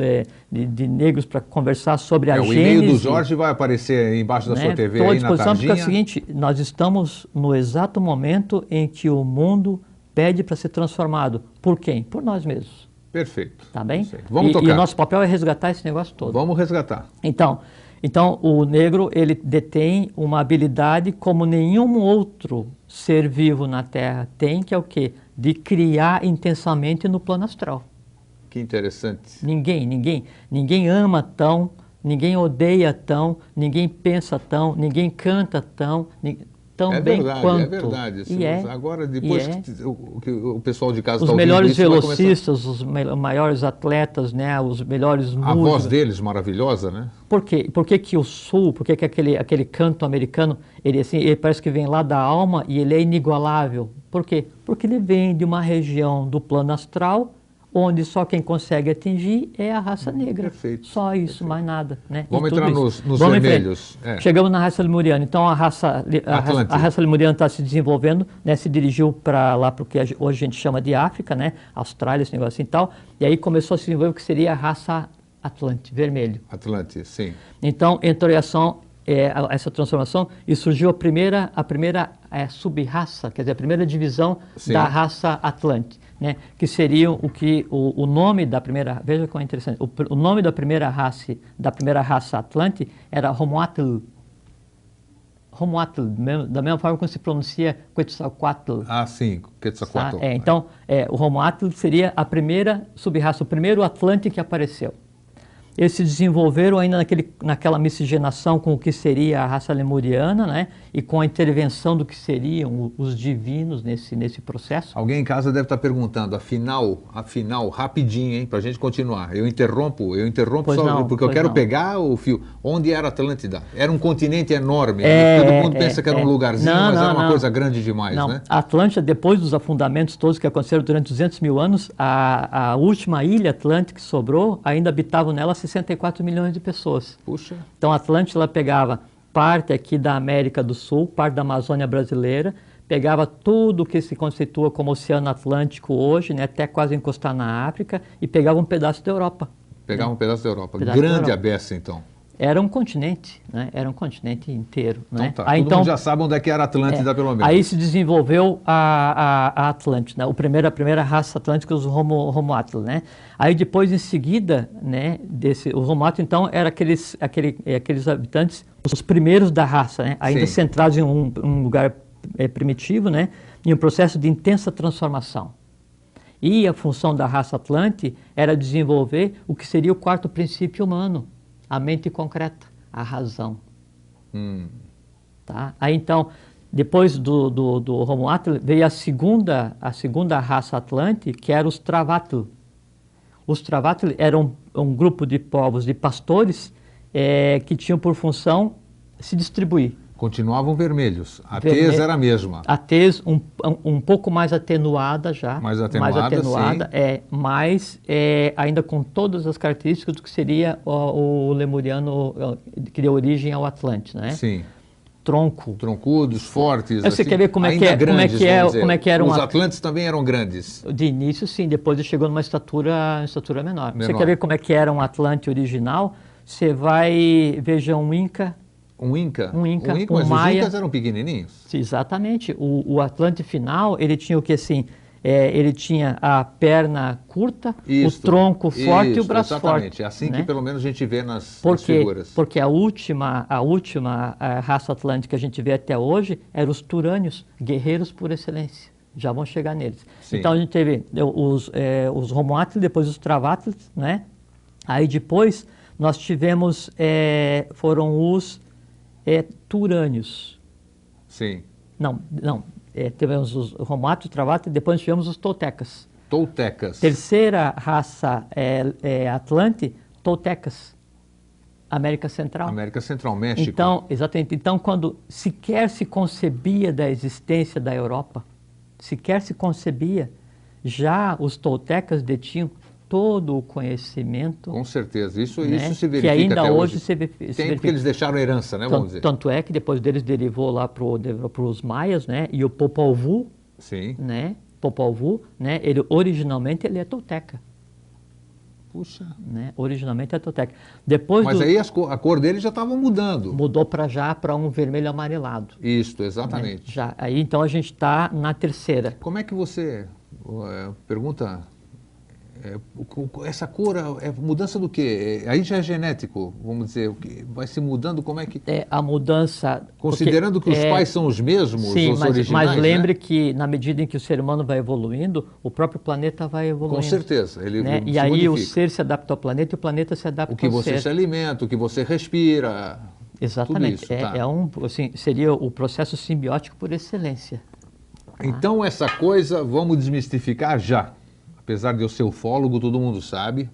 de negros para conversar sobre a gênese. O e-mail do Jorge vai aparecer embaixo da sua TV aí na tardinha. Estou à disposição porque é o seguinte, nós estamos no exato momento em que o mundo pede para ser transformado. Por quem? Por nós mesmos. Perfeito. Tá bem? Vamos tocar. E o nosso papel é resgatar esse negócio todo. Vamos resgatar. Então, o negro, ele detém uma habilidade como nenhum outro ser vivo na Terra tem, que é o quê? De criar intensamente no plano astral. Que interessante. Ninguém ama tão, ninguém odeia tão, ninguém pensa tão, ninguém canta tão também quanto. É verdade. E é, agora, depois que o pessoal de casa os está ouvindo melhores isso, velocistas, os maiores atletas, né, os melhores músicos. A voz deles maravilhosa, né? Por quê? Por que que o Sul, por que que aquele canto americano, ele parece que vem lá da alma e ele é inigualável? Por quê? Porque ele vem de uma região do plano astral, onde só quem consegue atingir é a raça negra. Perfeito. Só isso, mais nada. Né? Vamos entrar nos vermelhos. Chegamos na raça lemuriana. Então a raça lemuriana está se desenvolvendo, né? Se dirigiu para lá, porque hoje a gente chama de África, né? Austrália, esse negócio assim e tal. E aí começou a se desenvolver o que seria a raça Atlante, vermelho. Atlante, sim. Então entrou em ação essa transformação e surgiu a primeira sub-raça, quer dizer, a primeira divisão da raça Atlante, né? Que seria o nome da primeira, veja como é interessante, o nome da primeira raça Atlante era Homoatl. Homoatl, da mesma forma como se pronuncia Quetzalcoatl. Ah, sim, Quetzalcoatl. Então, o Homoatl seria a primeira sub-raça, o primeiro Atlante que apareceu. Eles se desenvolveram ainda naquela miscigenação com o que seria a raça lemuriana, né? E com a intervenção do que seriam os divinos nesse processo. Alguém em casa deve estar perguntando, afinal, rapidinho, hein, para a gente continuar. Eu interrompo porque eu quero pegar o fio. Onde era a Atlântida? Era um continente enorme. Todo mundo pensa que era um lugarzinho, mas era uma coisa grande demais, né? A Atlântida, depois dos afundamentos todos que aconteceram durante 200 mil anos, a última ilha Atlântica que sobrou, ainda habitavam nela 64 milhões de pessoas. Puxa. Então a Atlântida ela pegava parte aqui da América do Sul, parte da Amazônia brasileira, pegava tudo que se constitua como Oceano Atlântico hoje, né, até quase encostar na África, e pegava um pedaço da Europa. Pegava um pedaço da Europa. Grande a beça, então. Era um continente, né? Era um continente inteiro. Então, né? tá. Todo mundo já sabe onde é que era a Atlântida, pelo menos. Aí se desenvolveu a Atlântida, a primeira raça atlântica, os Homoatl, né? Aí depois, em seguida, né, os Homoatl, então, eram aqueles habitantes, os primeiros da raça, né? Ainda centrados em um lugar primitivo, né? Em um processo de intensa transformação. E a função da raça Atlante era desenvolver o que seria o quarto princípio humano, a mente concreta, a razão. Tá? Aí então, depois do Homoatl, veio a segunda raça Atlante, que era os Travatl. Os Travatl eram um grupo de povos, de pastores, que tinham por função se distribuir. Continuavam vermelhos. A tez era a mesma. A tez um pouco mais atenuada já. Mais atenuada, sim. Mas ainda com todas as características do que seria o lemuriano, que deu origem ao Atlante, né? Sim. Troncudos, fortes. Você quer ver como é que eram os Atlantes também eram grandes. De início, sim. Depois ele chegou numa estatura menor. Você quer ver como é que era um Atlante original? Você veja um Inca. Um Inca, mas Maia. Os Incas eram pequenininhos. Exatamente. O Atlante final, ele tinha o que assim? Ele tinha a perna curta, o tronco forte e o braço forte. Exatamente. É assim, né? Que pelo menos a gente vê nas figuras. Porque a última raça atlântica que a gente vê até hoje eram os turânios, guerreiros por excelência. Já vão chegar neles. Sim. Então a gente teve os Homoatl, depois os Travatl, né? Aí depois nós tivemos, foram os turânios. Sim. Não. Tivemos os Homoatl, Travatl, e depois tivemos os Toltecas. Terceira raça Atlante, Toltecas. América Central, México. Então, exatamente. Então, quando sequer se concebia da existência da Europa, já os Toltecas detinham todo o conhecimento. Com certeza, isso se verifica que ainda até hoje. Se verifica. Porque eles deixaram herança, né, vamos dizer. Tanto é que depois deles derivou lá para os maias, né, e o Popol Vuh, sim, né, ele originalmente é tolteca. Puxa. Né, originalmente é tolteca. Mas aí a cor dele já estava mudando. Mudou para um vermelho amarelado. Isso, exatamente. Né, aí então a gente está na terceira. Como é que você pergunta? Essa cor é mudança do quê? Aí já é genético, vamos dizer, vai se mudando, como é que... A mudança... Considerando que os pais são os mesmos, sim, os originais, mas lembre, né? Que na medida em que o ser humano vai evoluindo, o próprio planeta vai evoluindo. Com certeza. Ele e aí o ser se adapta ao planeta e o planeta se adapta ao ser. O que você se alimenta, o que você respira... Exatamente. Tudo isso, tá. Assim, seria o processo simbiótico por excelência. Então essa coisa, vamos desmistificar já. Apesar de eu ser ufólogo, todo mundo sabe.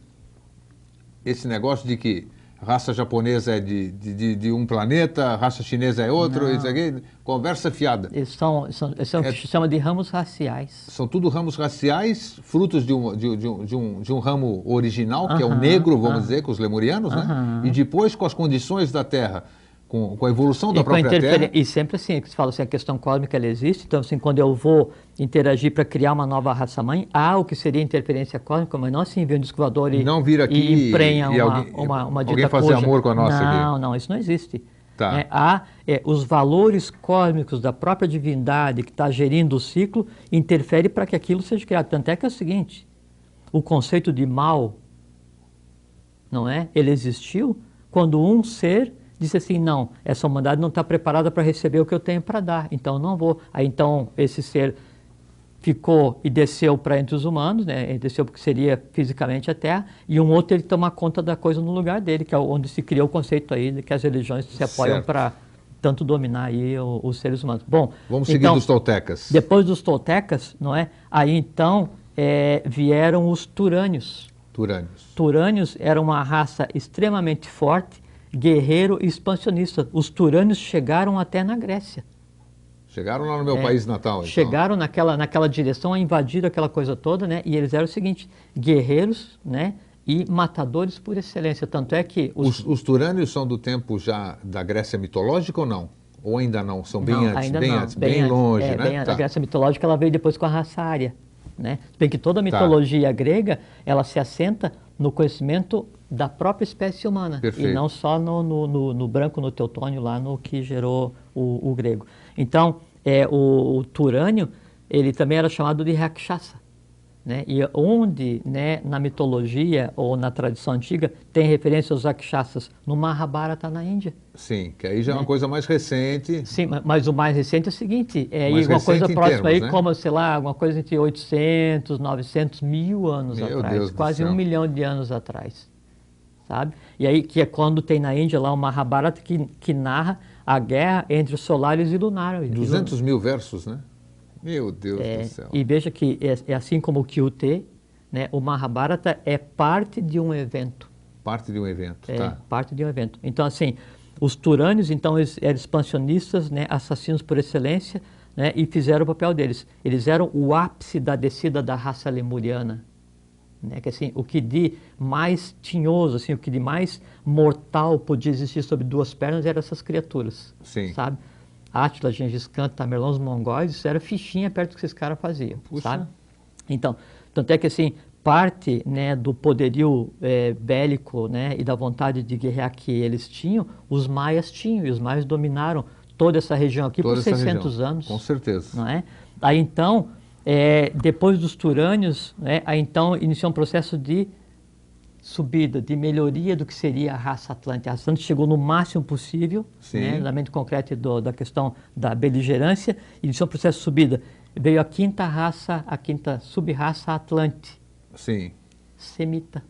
Esse negócio de que raça japonesa é de um planeta, raça chinesa é outro, isso aqui, conversa fiada. São o que se chama de ramos raciais. São tudo ramos raciais, frutos de um ramo original, que é o negro, vamos dizer, com os lemurianos, né? E depois, com as condições da Terra, com a evolução da própria Terra. E sempre assim, que se fala assim, a questão cósmica ela existe, então assim, quando eu vou interagir para criar uma nova raça-mãe, há o que seria interferência cósmica, mas não assim, vem um disco voador e, não vir aqui e emprenha uma dita alguém fazer amor com a nossa aqui. Não, isso não existe. Tá. Há os valores cósmicos da própria divindade que está gerindo o ciclo, interfere para que aquilo seja criado. Tanto é que é o seguinte, o conceito de mal, não é? Ele existiu quando um ser disse assim, não, essa humanidade não está preparada para receber o que eu tenho para dar, então não vou. Aí então esse ser ficou e desceu para entre os humanos, né? Ele desceu porque seria fisicamente a Terra, e um outro ele toma conta da coisa no lugar dele, que é onde se criou o conceito aí de que as religiões se apoiam para tanto dominar aí os seres humanos. Bom, vamos seguir dos toltecas. Depois dos toltecas, não é? Aí então vieram os turânios. Turânios era uma raça extremamente forte, guerreiro e expansionista. Os turânios chegaram até na Grécia. Chegaram lá no meu país natal. Então. Chegaram naquela direção a invadir aquela coisa toda, né? E eles eram o seguinte, guerreiros, né? E matadores por excelência. Tanto é que... Os turânios são do tempo já da Grécia mitológica ou não? Ou ainda não? São bem antes, bem longe, né? A Grécia mitológica ela veio depois com a raça ária, né? Bem que toda a mitologia grega, ela se assenta no conhecimento da própria espécie humana. Perfeito. E não só no branco, no teutônio, lá no que gerou o grego. Então, o turânio, ele também era chamado de Rakshasa, né? E onde, né, na mitologia ou na tradição antiga, tem referência aos Rakshasas? No Mahabharata, na Índia. Sim, que aí já é uma coisa mais recente. Sim, mas o mais recente é o seguinte, uma coisa próxima aí, né? Como, sei lá, alguma coisa entre 800, 900, 1000 anos atrás, quase 1 milhão de anos atrás, sabe? E aí, que é quando tem na Índia lá o Mahabharata que narra a guerra entre os solares e lunares. 200 mil versos, né? Meu Deus do céu. E veja que é assim como o Kyute, né? O Mahabharata é parte de um evento. Parte de um evento, tá. Parte de um evento. Então, assim, os turânios, então, eles eram expansionistas, né? Assassinos por excelência, né? E fizeram o papel deles. Eles eram o ápice da descida da raça lemuriana. Né? Que, assim, o que de mais tinhoso, assim, o que de mais mortal podia existir sobre duas pernas eram essas criaturas. Sim. Sabe? Átila, Gengis Khan, Tamerlão, os mongóis, isso era fichinha perto do que esses caras faziam, sabe? Então, tanto é que assim, parte, né, do poderio bélico, né, e da vontade de guerrear que eles tinham, os maias tinham, e os maias dominaram toda essa região aqui por 600 anos. Com certeza. Não é? Aí então, depois dos turânios, né, aí então iniciou um processo de subida, de melhoria do que seria a raça atlântica. A raça atlântica chegou no máximo possível, né, na mente concreta da questão da beligerância, iniciou um processo de subida. Veio a quinta sub-raça Atlante. Sim. Semita.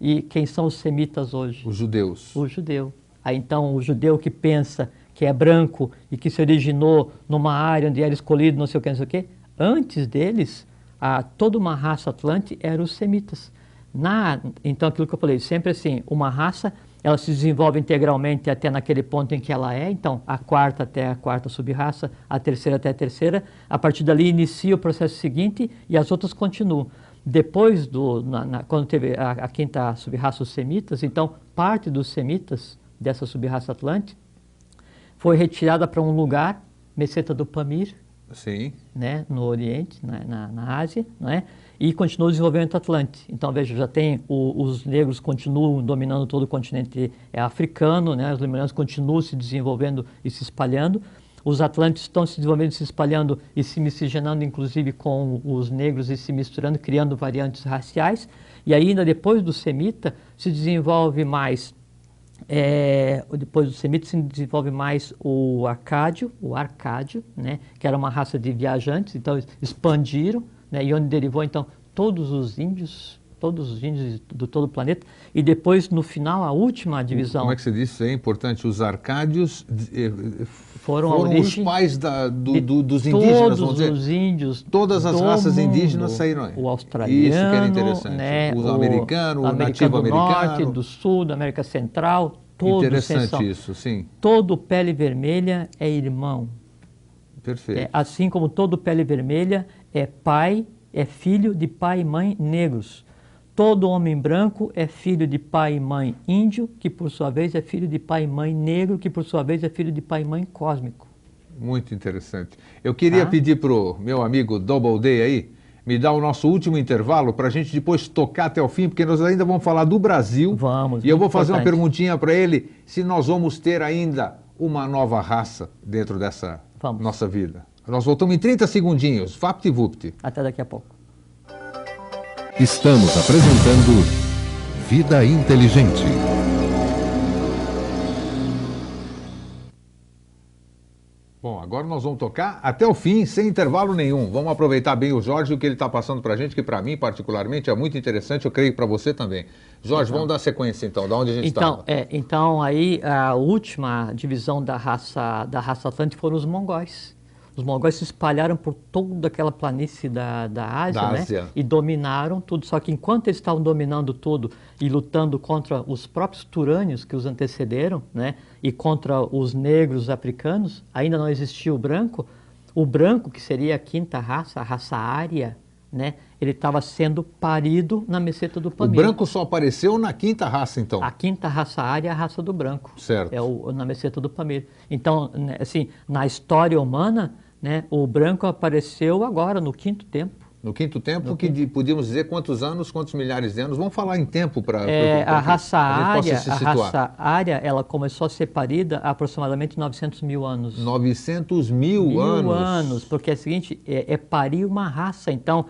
E quem são os semitas hoje? Os judeus. O judeu. Aí então o judeu que pensa que é branco e que se originou numa área onde era escolhido não sei o que, antes deles, toda uma raça Atlante eram os semitas. Então, aquilo que eu falei, sempre assim, uma raça, ela se desenvolve integralmente até naquele ponto em que ela é, então, a quarta até a quarta sub-raça, a terceira até a terceira, a partir dali inicia o processo seguinte e as outras continuam. Depois, quando teve a quinta sub-raça, os semitas, então, parte dos semitas, dessa sub-raça Atlante, foi retirada para um lugar, Meseta do Pamir, sim, né, no Oriente, na Ásia, não é? E continuou o desenvolvimento Atlante. Então, veja, já tem os negros continuam dominando todo o continente africano, né? Os lemurianos continuam se desenvolvendo e se espalhando. Os atlantes estão se desenvolvendo, se espalhando e se miscigenando, inclusive, com os negros e se misturando, criando variantes raciais. E ainda depois do semita se desenvolve mais, depois do semita se desenvolve mais o arcádio, né? Que era uma raça de viajantes, então expandiram. Né, e onde derivou, então, todos os índios, todos os índios do todo o planeta. E depois, no final, a última divisão... Como é que você disse? É importante. Os arcádios foram os pais dos indígenas, vamos dizer. Os índios. Todas as raças mundo, indígenas saíram aí. O australiano, isso que era interessante. Né, o americano, o nativo do americano. Norte, do Sul, da América Central, todos. Interessante isso, sim. Todo pele vermelha é irmão. Perfeito. Assim como todo pele vermelha é pai, é filho de pai e mãe negros. Todo homem branco é filho de pai e mãe índio, que por sua vez é filho de pai e mãe negro, que por sua vez é filho de pai e mãe cósmico. Muito interessante. Eu queria pedir para o meu amigo Doubleday aí, me dar o nosso último intervalo para a gente depois tocar até o fim, porque nós ainda vamos falar do Brasil. Vamos. E eu vou fazer uma perguntinha para ele, se nós vamos ter ainda uma nova raça dentro dessa nossa vida. Nós voltamos em 30 segundinhos. Vapt-vupt. Até daqui a pouco. Estamos apresentando Vida Inteligente. Bom, agora nós vamos tocar até o fim, sem intervalo nenhum. Vamos aproveitar bem o Jorge e o que ele está passando para a gente, que para mim, particularmente, é muito interessante, eu creio que para você também. Jorge, vamos dar sequência então, da onde a gente estava. Então, aí, a última divisão da raça Atlântica foram os mongóis. Os mongóis se espalharam por toda aquela planície da Ásia, né? E dominaram tudo. Só que enquanto eles estavam dominando tudo e lutando contra os próprios turânios que os antecederam, né? E contra os negros africanos, ainda não existia o branco. O branco, que seria a quinta raça, a raça ária, né? Ele estava sendo parido na meseta do Pamir. O branco só apareceu na quinta raça, então? A quinta raça ária é a raça do branco. Certo. Na meseta do Pamir. Então, assim, na história humana, né, o branco apareceu agora, no quinto tempo. No quinto tempo, podíamos dizer quantos anos, quantos milhares de anos? Vamos falar em tempo para a raça ária, ela começou a ser parida há aproximadamente 900 mil anos. 900 mil anos? Mil anos, porque é o seguinte, é parir uma raça. Então,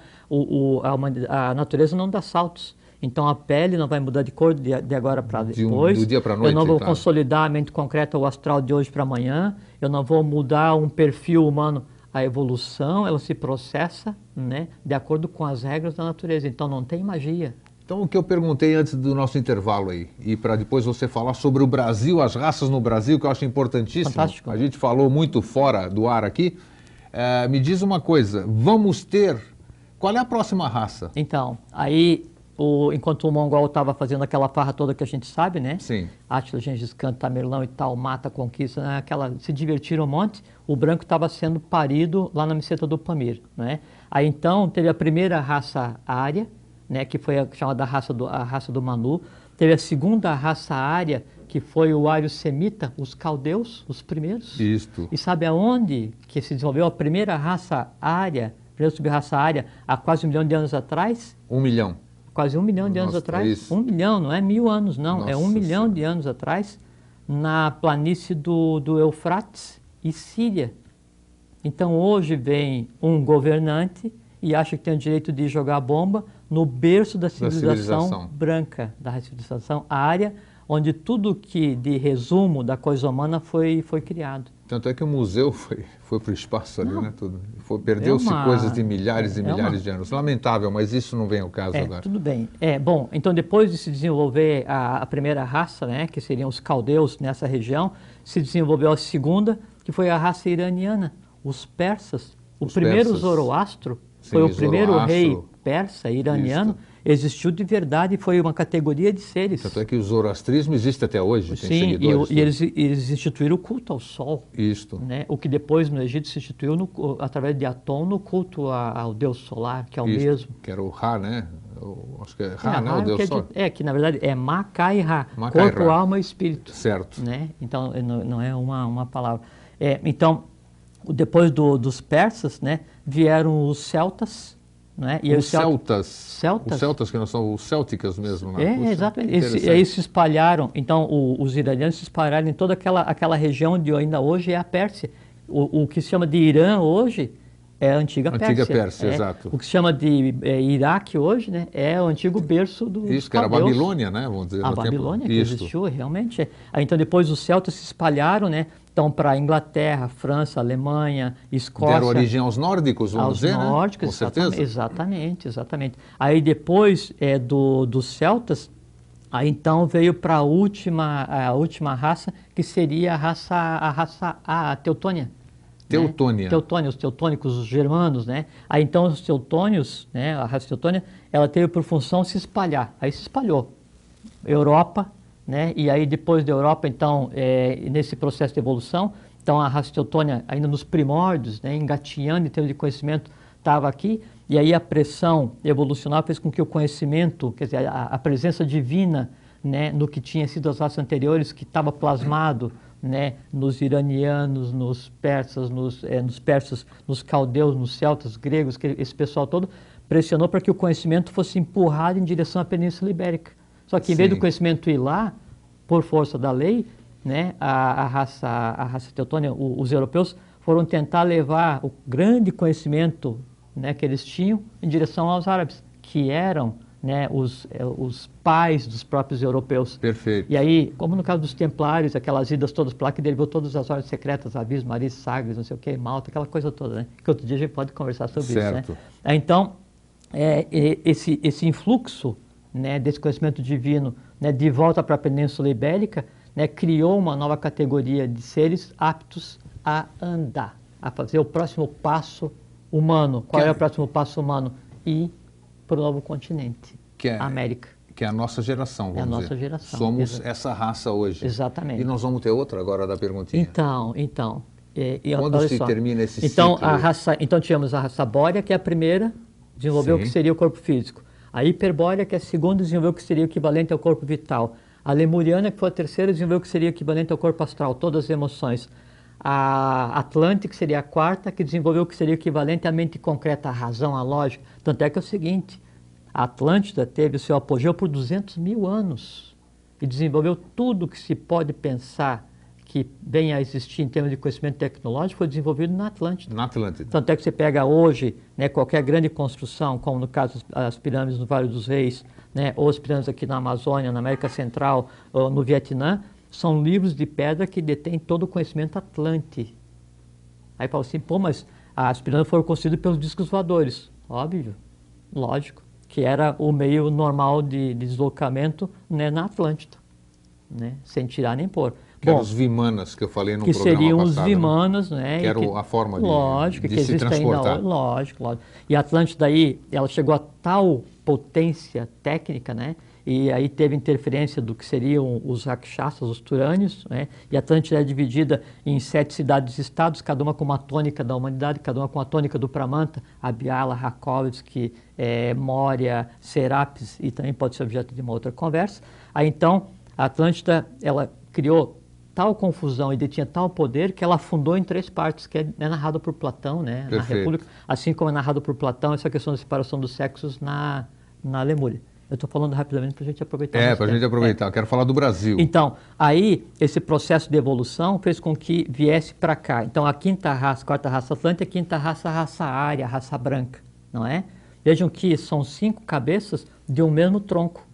a natureza não dá saltos. Então, a pele não vai mudar de cor de agora para depois. Do dia para a noite, eu não vou consolidar a mente concreta, o astral de hoje para amanhã. Eu não vou mudar um perfil humano. A evolução, ela se processa, né, de acordo com as regras da natureza. Então, não tem magia. Então, o que eu perguntei antes do nosso intervalo aí, e para depois você falar sobre o Brasil, as raças no Brasil, que eu acho importantíssimo. Fantástico. A gente falou muito fora do ar aqui. Me diz uma coisa, vamos ter... Qual é a próxima raça? Então, aí... enquanto o mongol estava fazendo aquela farra toda que a gente sabe, né? Sim. Átila, Gengis Khan, Tamerlão e tal, mata, conquista, né? Se divertiram um monte. O branco estava sendo parido lá na meseta do Pamir, né? Aí então teve a primeira raça ária, né? Que foi chamada a raça do Manu. Teve a segunda raça ária, que foi o ário-semita, os caldeus, os primeiros. Isto. E sabe aonde que se desenvolveu a primeira raça ária, a primeira sub-raça ária, há quase 1 milhão de anos atrás? 1 milhão. Quase 1 milhão de anos atrás. 1 milhão, não é 1000 anos, não. É 1 milhão de anos atrás, na planície do Eufrates e Síria. Então, hoje vem um governante e acha que tem o direito de jogar bomba no berço da civilização branca, da civilização ária, onde tudo que de resumo da coisa humana foi criado. Tanto é que o museu foi para o espaço ali, né? Perdeu-se coisas de milhares e milhares de anos. Lamentável, mas isso não vem ao caso agora. Tudo bem. Bom, então depois de se desenvolver a primeira raça, né, que seriam os caldeus nessa região, se desenvolveu a segunda, que foi a raça iraniana, os persas. O primeiro Zoroastro foi o primeiro rei persa iraniano. Existiu de verdade e foi uma categoria de seres. Tanto é que o zoroastrismo existe até hoje, tem Sim, seguidores. e eles instituíram o culto ao sol. Isto. Né? O que depois no Egito se instituiu através de Atom no culto ao deus solar, que é o mesmo. Que era o Ra, né? Acho que é Ra, né? O deus solar. Que na verdade é Macai Ra, corpo, alma e espírito. Certo. Né? Então não é uma palavra. Então, depois dos persas, né, vieram os celtas. Né? E os celtas, que não são os célticas mesmo. Né? Exatamente. Eles se espalharam, então os iranianos se espalharam em toda aquela região onde ainda hoje é a Pérsia. O que se chama de Irã hoje É a antiga Pérsia. Antiga Pérsia, exato. O que se chama de Iraque hoje, né, é o antigo berço dos Isso, que era a caldeus. Babilônia, né? Vamos dizer, A Babilônia que existiu realmente. Aí, então depois os celtas se espalharam, né? Então para Inglaterra, França, Alemanha, Escócia. Deram origem aos nórdicos, vamos dizer, né? Aos nórdicos, com certeza. Exatamente. Aí depois dos celtas, aí então veio para a última raça, que seria a Teutônia. Teutônia. Né? Teutônia, os teutônicos, os germanos, né? Aí então os teutônios, né, a raça teutônia, ela teve por função se espalhar. Aí se espalhou. Europa, né? E aí depois da Europa, então, nesse processo de evolução, então a raça teutônia ainda nos primórdios, né, engatinhando em termos de conhecimento, estava aqui. E aí a pressão evolucional fez com que o conhecimento, quer dizer, a presença divina, né, no que tinha sido as raças anteriores, que estava plasmado, né, nos iranianos, nos persas, nos caldeus, nos celtas, gregos, esse pessoal todo, pressionou para que o conhecimento fosse empurrado em direção à Península Ibérica. Só que em vez do conhecimento ir lá, por força da lei, né, a raça teutônia, os europeus, foram tentar levar o grande conhecimento, né, que eles tinham em direção aos árabes, que eram, né, os pais dos próprios europeus. Perfeito. E aí, como no caso dos templários, aquelas idas todas para lá, que derivou todas as ordens secretas, Avis, Maris, Sagres, não sei o que, Malta, aquela coisa toda, né? Que outro dia a gente pode conversar sobre isso, né? Então, esse influxo, né, desse conhecimento divino, né, de volta para a Península Ibérica, né, criou uma nova categoria de seres aptos a andar, a fazer o próximo passo humano. Qual é o próximo passo humano? Ir para o novo continente, a América. Que é a nossa geração, vamos dizer. É a nossa geração. Somos essa raça hoje. Exatamente. E nós vamos ter outra agora da perguntinha. Então. Quando se termina esse ciclo? Então tínhamos a raça bórea, que é a primeira, desenvolveu o que seria o corpo físico. A hiperbórea, que é a segunda, desenvolveu o que seria o equivalente ao corpo vital. A lemuriana, que foi a terceira, desenvolveu o que seria o equivalente ao corpo astral, todas as emoções. A Atlântica, que seria a quarta, que desenvolveu o que seria o equivalente à mente concreta, a razão, a lógica. Tanto é que é o seguinte, a Atlântida teve o seu apogeu por 200 mil anos e desenvolveu tudo que se pode pensar que venha a existir em termos de conhecimento tecnológico, foi desenvolvido na Atlântida. Na Atlântida. Tanto é que você pega hoje, né, qualquer grande construção, como no caso as pirâmides no Vale dos Reis, né, ou as pirâmides aqui na Amazônia, na América Central, ou no Vietnã, são livros de pedra que detêm todo o conhecimento atlante. Aí fala assim, pô, mas as pirâmides foram construídas pelos discos voadores. Óbvio, lógico, que era o meio normal de deslocamento, né, na Atlântida, né, sem tirar nem pôr. Que eram os Vimanas, que eu falei no programa passado. Que seriam os Vimanas, né? Que era a forma lógico, de que se transportar. Ainda, lógico. E a Atlântida aí, ela chegou a tal potência técnica, né? E aí teve interferência do que seriam os rakshasas, os turânios, né? E a Atlântida é dividida em 7 cidades-estados, cada uma com uma tônica da humanidade, cada uma com a tônica do Pramanta, Abhyala, Rakovsky, Moria, Serapis, e também pode ser objeto de uma outra conversa. Aí então, a Atlântida, ela criou tal confusão e detinha tal poder que ela fundou em 3 partes, que é narrado por Platão, né, na República, assim como é narrado por Platão essa questão da separação dos sexos na Lemúria. Eu estou falando rapidamente para a gente aproveitar. Para a gente aproveitar. Eu quero falar do Brasil. Então, aí, esse processo de evolução fez com que viesse para cá. Então, a quinta raça, quarta raça atlântica, a quinta raça, a raça ária, a raça branca, não é? Vejam que são 5 cabeças de um mesmo tronco.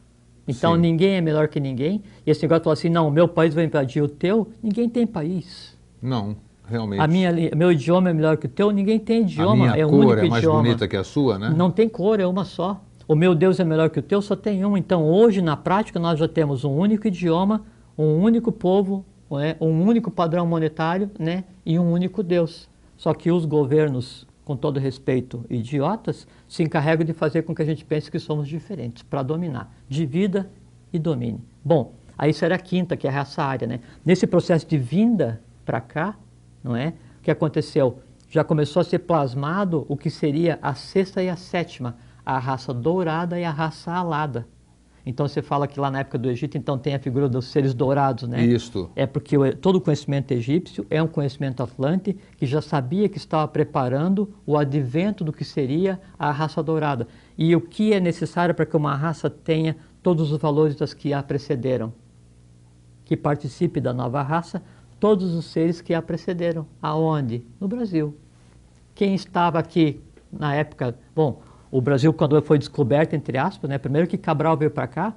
Então, ninguém é melhor que ninguém. E esse negócio fala assim, não, o meu país vai invadir o teu. Ninguém tem país. Não, realmente. Meu idioma é melhor que o teu. Ninguém tem idioma. A minha cor é mais bonita que a sua, né? Não tem cor, é uma só. O meu Deus é melhor que o teu, só tem um. Então, hoje, na prática, nós já temos um único idioma, um único povo, né, um único padrão monetário, né, e um único Deus. Só que os governos, com todo respeito, idiotas, se encarregam de fazer com que a gente pense que somos diferentes, para dominar. Divida e domine. Bom, aí será a quinta, que é a raça ária, né? Nesse processo de vinda para cá, não é? O que aconteceu? Já começou a ser plasmado o que seria a sexta e a sétima, a raça dourada e a raça alada. Então você fala que lá na época do Egito, então tem a figura dos seres dourados, né? Isso. É porque todo o conhecimento egípcio é um conhecimento atlante que já sabia que estava preparando o advento do que seria a raça dourada. E o que é necessário para que uma raça tenha todos os valores das que a precederam? Que participe da nova raça todos os seres que a precederam. Aonde? No Brasil. quem estava aqui na época, bom, o Brasil quando foi descoberto, entre aspas, né, primeiro que Cabral veio para cá,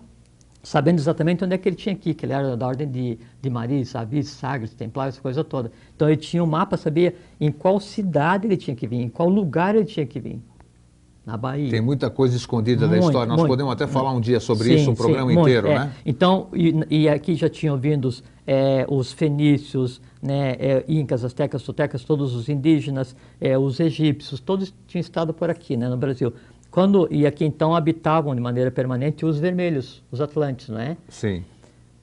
sabendo exatamente onde é que ele tinha que ir, que ele era da ordem de Maria, Savis, Sagres, Templários, essa coisa toda. Então ele tinha um mapa, sabia em qual cidade ele tinha que vir, em qual lugar ele tinha que vir. Na Bahia. Tem muita coisa escondida da história. Nós podemos até falar um dia sobre isso, um programa muito, inteiro, né? Então, e aqui já tinham vindo os fenícios, né, incas, astecas, toltecas, todos os indígenas, os egípcios, todos tinham estado por aqui, né, no Brasil. E aqui então habitavam de maneira permanente os vermelhos, os atlantes, não é? Sim.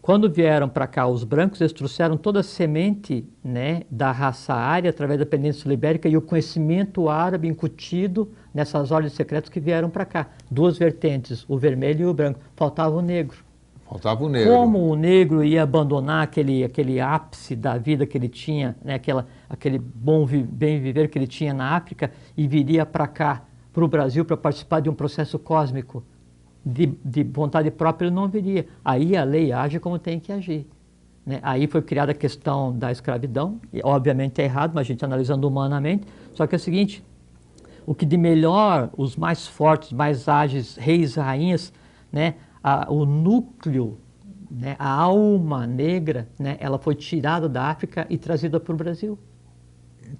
Quando vieram para cá os brancos, eles trouxeram toda a semente, né, da raça ária através da Península Ibérica e o conhecimento árabe incutido nessas ordens secretas que vieram para cá. Duas vertentes, o vermelho e o branco. Faltava o negro. Faltava o negro. Como o negro ia abandonar aquele ápice da vida que ele tinha, né, aquele bem viver que ele tinha na África e viria para cá, para o Brasil, para participar de um processo cósmico de vontade própria, ele não viria. Aí a lei age como tem que agir. Né? Aí foi criada a questão da escravidão, e obviamente é errado, mas a gente analisando humanamente, só que é o seguinte, o que de melhor, os mais fortes, mais ágeis, reis e rainhas, né, o núcleo, né, a alma negra, né, ela foi tirada da África e trazida para o Brasil.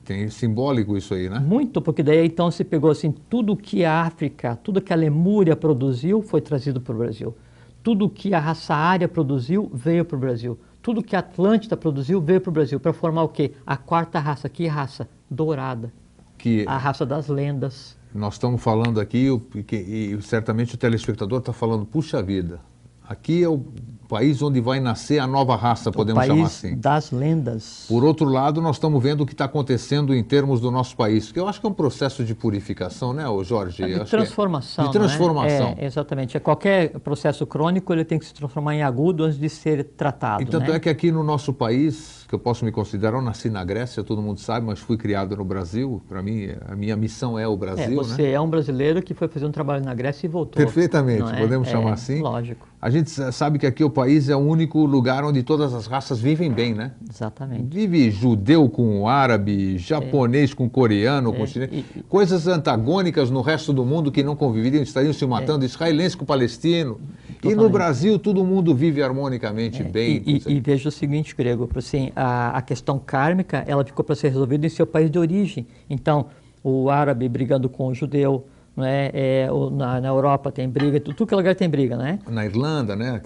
Tem simbólico isso aí, né? Muito, porque daí então se pegou assim, tudo que a África, tudo que a Lemúria produziu foi trazido para o Brasil. Tudo que a raça ária produziu veio para o Brasil. Tudo que a Atlântida produziu veio para o Brasil. Para formar o quê? A quarta raça. Que raça? Dourada. A raça das lendas. Nós estamos falando aqui, e certamente o telespectador está falando, puxa vida, aqui é o país onde vai nascer a nova raça, podemos chamar assim. O país das lendas. Por outro lado, nós estamos vendo o que está acontecendo em termos do nosso país, que eu acho que é um processo de purificação, né, Jorge? De transformação. De transformação. Exatamente. Qualquer processo crônico, ele tem que se transformar em agudo antes de ser tratado. E tanto é que aqui no nosso país, que eu posso me considerar, eu nasci na Grécia, todo mundo sabe, mas fui criado no Brasil. Para mim, a minha missão é o Brasil, você é um brasileiro que foi fazer um trabalho na Grécia e voltou. Perfeitamente, podemos chamar assim. Lógico. A gente sabe que aqui o país é o único lugar onde todas as raças vivem bem, né? Exatamente. Vive judeu com árabe, japonês com coreano, com chinês. Coisas antagônicas no resto do mundo que não conviveriam, estariam se matando, israelense com palestino. Totalmente. E no Brasil todo mundo vive harmonicamente bem. E veja o seguinte, Grego, assim, a questão kármica, ela ficou para ser resolvida em seu país de origem. Então, o árabe brigando com o judeu, não é? Na Europa tem briga, tudo que é lugar tem briga, né? Na Irlanda, né?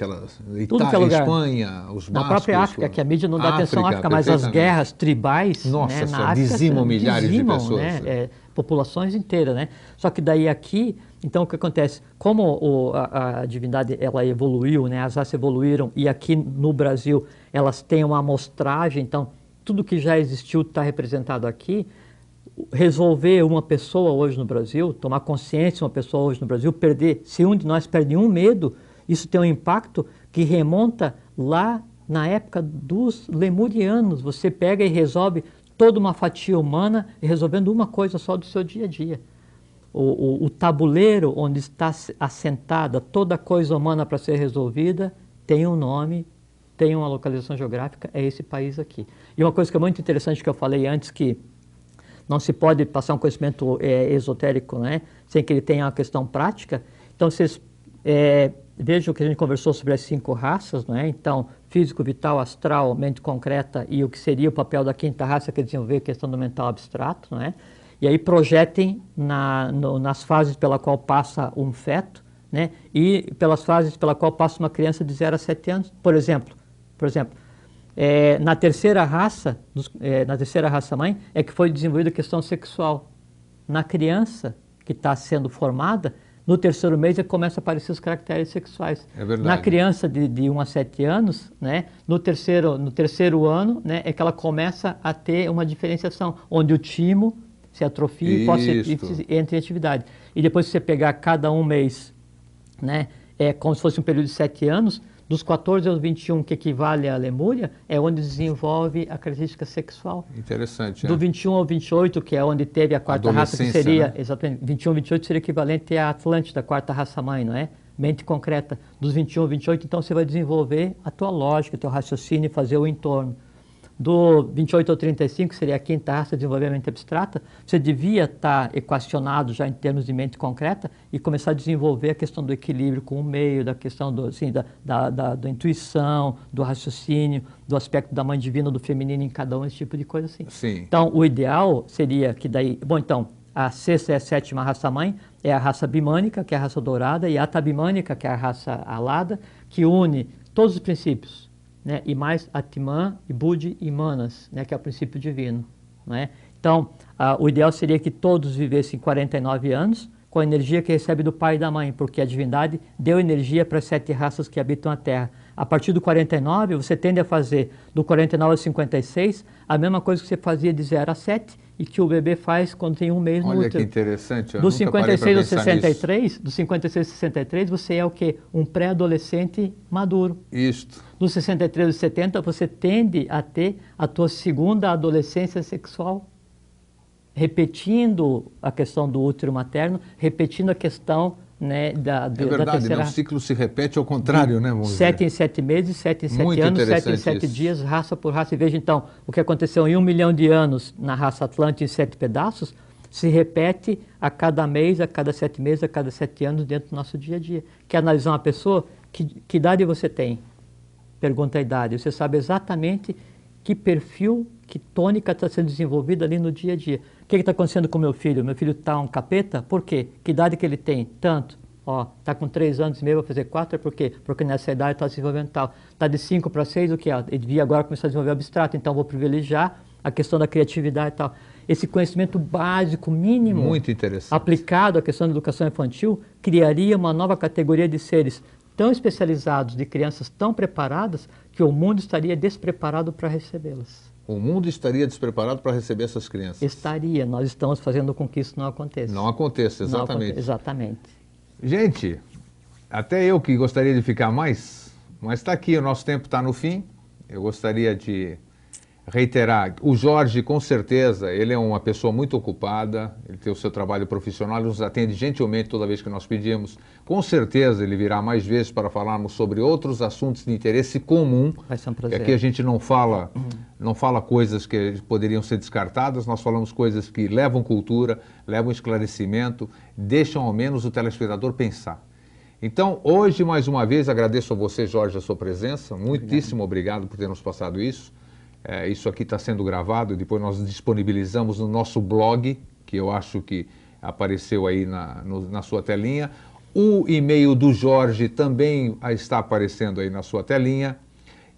Tudo que é lugar. Espanha, os bascos. Na própria África, que a mídia não dá atenção à África, mas as guerras tribais, nossa, né, na África dizimam milhares de pessoas. Né? Populações inteiras, né? Só que daí aqui, então o que acontece? Como a divindade ela evoluiu, né? As raças evoluíram e aqui no Brasil elas têm uma amostragem, então tudo que já existiu está representado aqui. Resolver uma pessoa hoje no Brasil, tomar consciência de uma pessoa hoje no Brasil, se um de nós perde um medo, isso tem um impacto que remonta lá na época dos lemurianos. Você pega e resolve toda uma fatia humana resolvendo uma coisa só do seu dia a dia. O tabuleiro onde está assentada toda coisa humana para ser resolvida tem um nome, tem uma localização geográfica, é esse país aqui. E uma coisa que é muito interessante que eu falei antes, que não se pode passar um conhecimento esotérico, né, sem que ele tenha uma questão prática. Então, vocês vejam que a gente conversou sobre as 5 raças, né? Então, físico, vital, astral, mente concreta e o que seria o papel da quinta raça, que é desenvolver a questão do mental abstrato, né? E aí projetem nas fases pela qual passa um feto, né? E pelas fases pela qual passa uma criança de 0 a 7 anos, por exemplo. Na terceira raça mãe, é que foi desenvolvida a questão sexual. Na criança que está sendo formada, no 3º mês é que começa a aparecer os caracteres sexuais. É verdade. Na criança de 1 a 7 anos, né, no terceiro ano, né, é que ela começa a ter uma diferenciação, onde o timo se atrofia e entra em atividade. E depois que você pegar cada um mês, né, é como se fosse um período de 7 anos, dos 14 aos 21, que equivale à Lemúria, é onde desenvolve a característica sexual. Interessante. Do 21 ao 28, que é onde teve a quarta raça, que seria, né? exatamente, 21 ao 28 seria equivalente à Atlântida, a quarta raça-mãe, não é? Mente concreta. Dos 21 ao 28, então, você vai desenvolver a tua lógica, o teu raciocínio e fazer o entorno. Do 28 ao 35, seria a quinta raça de desenvolvimento abstrata, você devia estar equacionado já em termos de mente concreta e começar a desenvolver a questão do equilíbrio com o meio, da questão assim, da intuição, do raciocínio, do aspecto da mãe divina, do feminino em cada um, esse tipo de coisa assim. Sim. Então, o ideal seria que daí... Bom, então, a sexta e a sétima raça-mãe é a raça bimânica, que é a raça dourada, e a atabimânica, que é a raça alada, que une todos os princípios, né? E mais Atman, e Budi e Manas, né? Que é o princípio divino, né? Então, o ideal seria que todos vivessem 49 anos com a energia que recebe do pai e da mãe, porque a divindade deu energia para as 7 raças que habitam a Terra. A partir do 49, você tende a fazer do 49 ao 56 a mesma coisa que você fazia de 0 a 7 e que o bebê faz quando tem um mês no útero. Olha que interessante. Do 56 ao 63, do 56 ao 63, você é o quê? Um pré-adolescente maduro. Isto. Do 63 ao 70, você tende a ter a tua segunda adolescência sexual, repetindo a questão do útero materno, repetindo a questão, né, da verdade, terceira... né? O ciclo se repete ao contrário, né? 7 em 7 meses, 7 em 7 Muito anos, 7 em interessante 7 isso. dias, raça por raça. E veja então, o que aconteceu em 1 milhão de anos na raça Atlântica em 7 pedaços, se repete a cada mês, a cada 7 meses, a cada 7 anos dentro do nosso dia a dia. Quer analisar uma pessoa? Que idade você tem? Pergunta a idade. Você sabe exatamente que perfil, que tônica está sendo desenvolvida ali no dia a dia. O que está acontecendo com meu filho? Meu filho está um capeta? Por quê? Que idade que ele tem? Tanto. Está com 3 anos e meio, vai fazer 4, por quê? Porque nessa idade está desenvolvendo tal. Está de 5 para 6, o que? Ele devia agora começar a desenvolver o abstrato, então vou privilegiar a questão da criatividade e tal. Esse conhecimento básico, mínimo, muito interessante, aplicado à questão da educação infantil, criaria uma nova categoria de seres tão especializados, de crianças tão preparadas, que o mundo estaria despreparado para recebê-las. O mundo estaria despreparado para receber essas crianças. Estaria. Nós estamos fazendo com que isso não aconteça. Não aconteça, exatamente. Exatamente. Gente, até eu que gostaria de ficar mais, mas está aqui, o nosso tempo está no fim. Eu gostaria de reiterar, o Jorge, com certeza, ele é uma pessoa muito ocupada, ele tem o seu trabalho profissional, ele nos atende gentilmente toda vez que nós pedimos. Com certeza ele virá mais vezes para falarmos sobre outros assuntos de interesse comum. Vai ser um prazer. Aqui a gente não fala coisas que poderiam ser descartadas, nós falamos coisas que levam cultura, levam esclarecimento, deixam ao menos o telespectador pensar. Então, hoje, mais uma vez, agradeço a você, Jorge, a sua presença. Muitíssimo obrigado por ter nos passado isso. Isso aqui está sendo gravado, depois nós disponibilizamos no nosso blog, que eu acho que apareceu aí na sua telinha. O e-mail do Jorge também está aparecendo aí na sua telinha.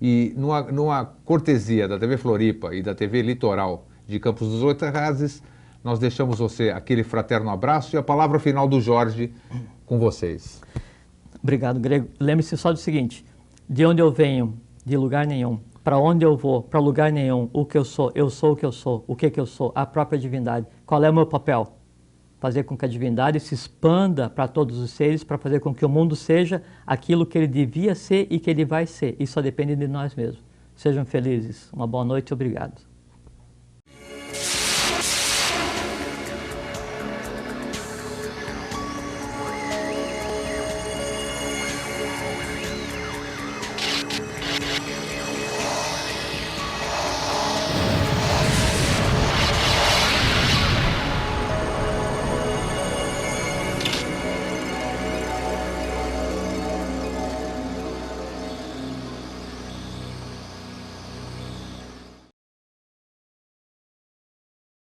E numa cortesia da TV Floripa e da TV Litoral de Campos dos Goytacazes, nós deixamos você aquele fraterno abraço e a palavra final do Jorge com vocês. Obrigado, Grego. Lembre-se só do seguinte, de onde eu venho, de lugar nenhum. Para onde eu vou, para lugar nenhum, o que eu sou o que eu sou, o que eu sou, a própria divindade. Qual é o meu papel? Fazer com que a divindade se expanda para todos os seres, para fazer com que o mundo seja aquilo que ele devia ser e que ele vai ser. Isso só depende de nós mesmos. Sejam felizes. Uma boa noite e obrigado.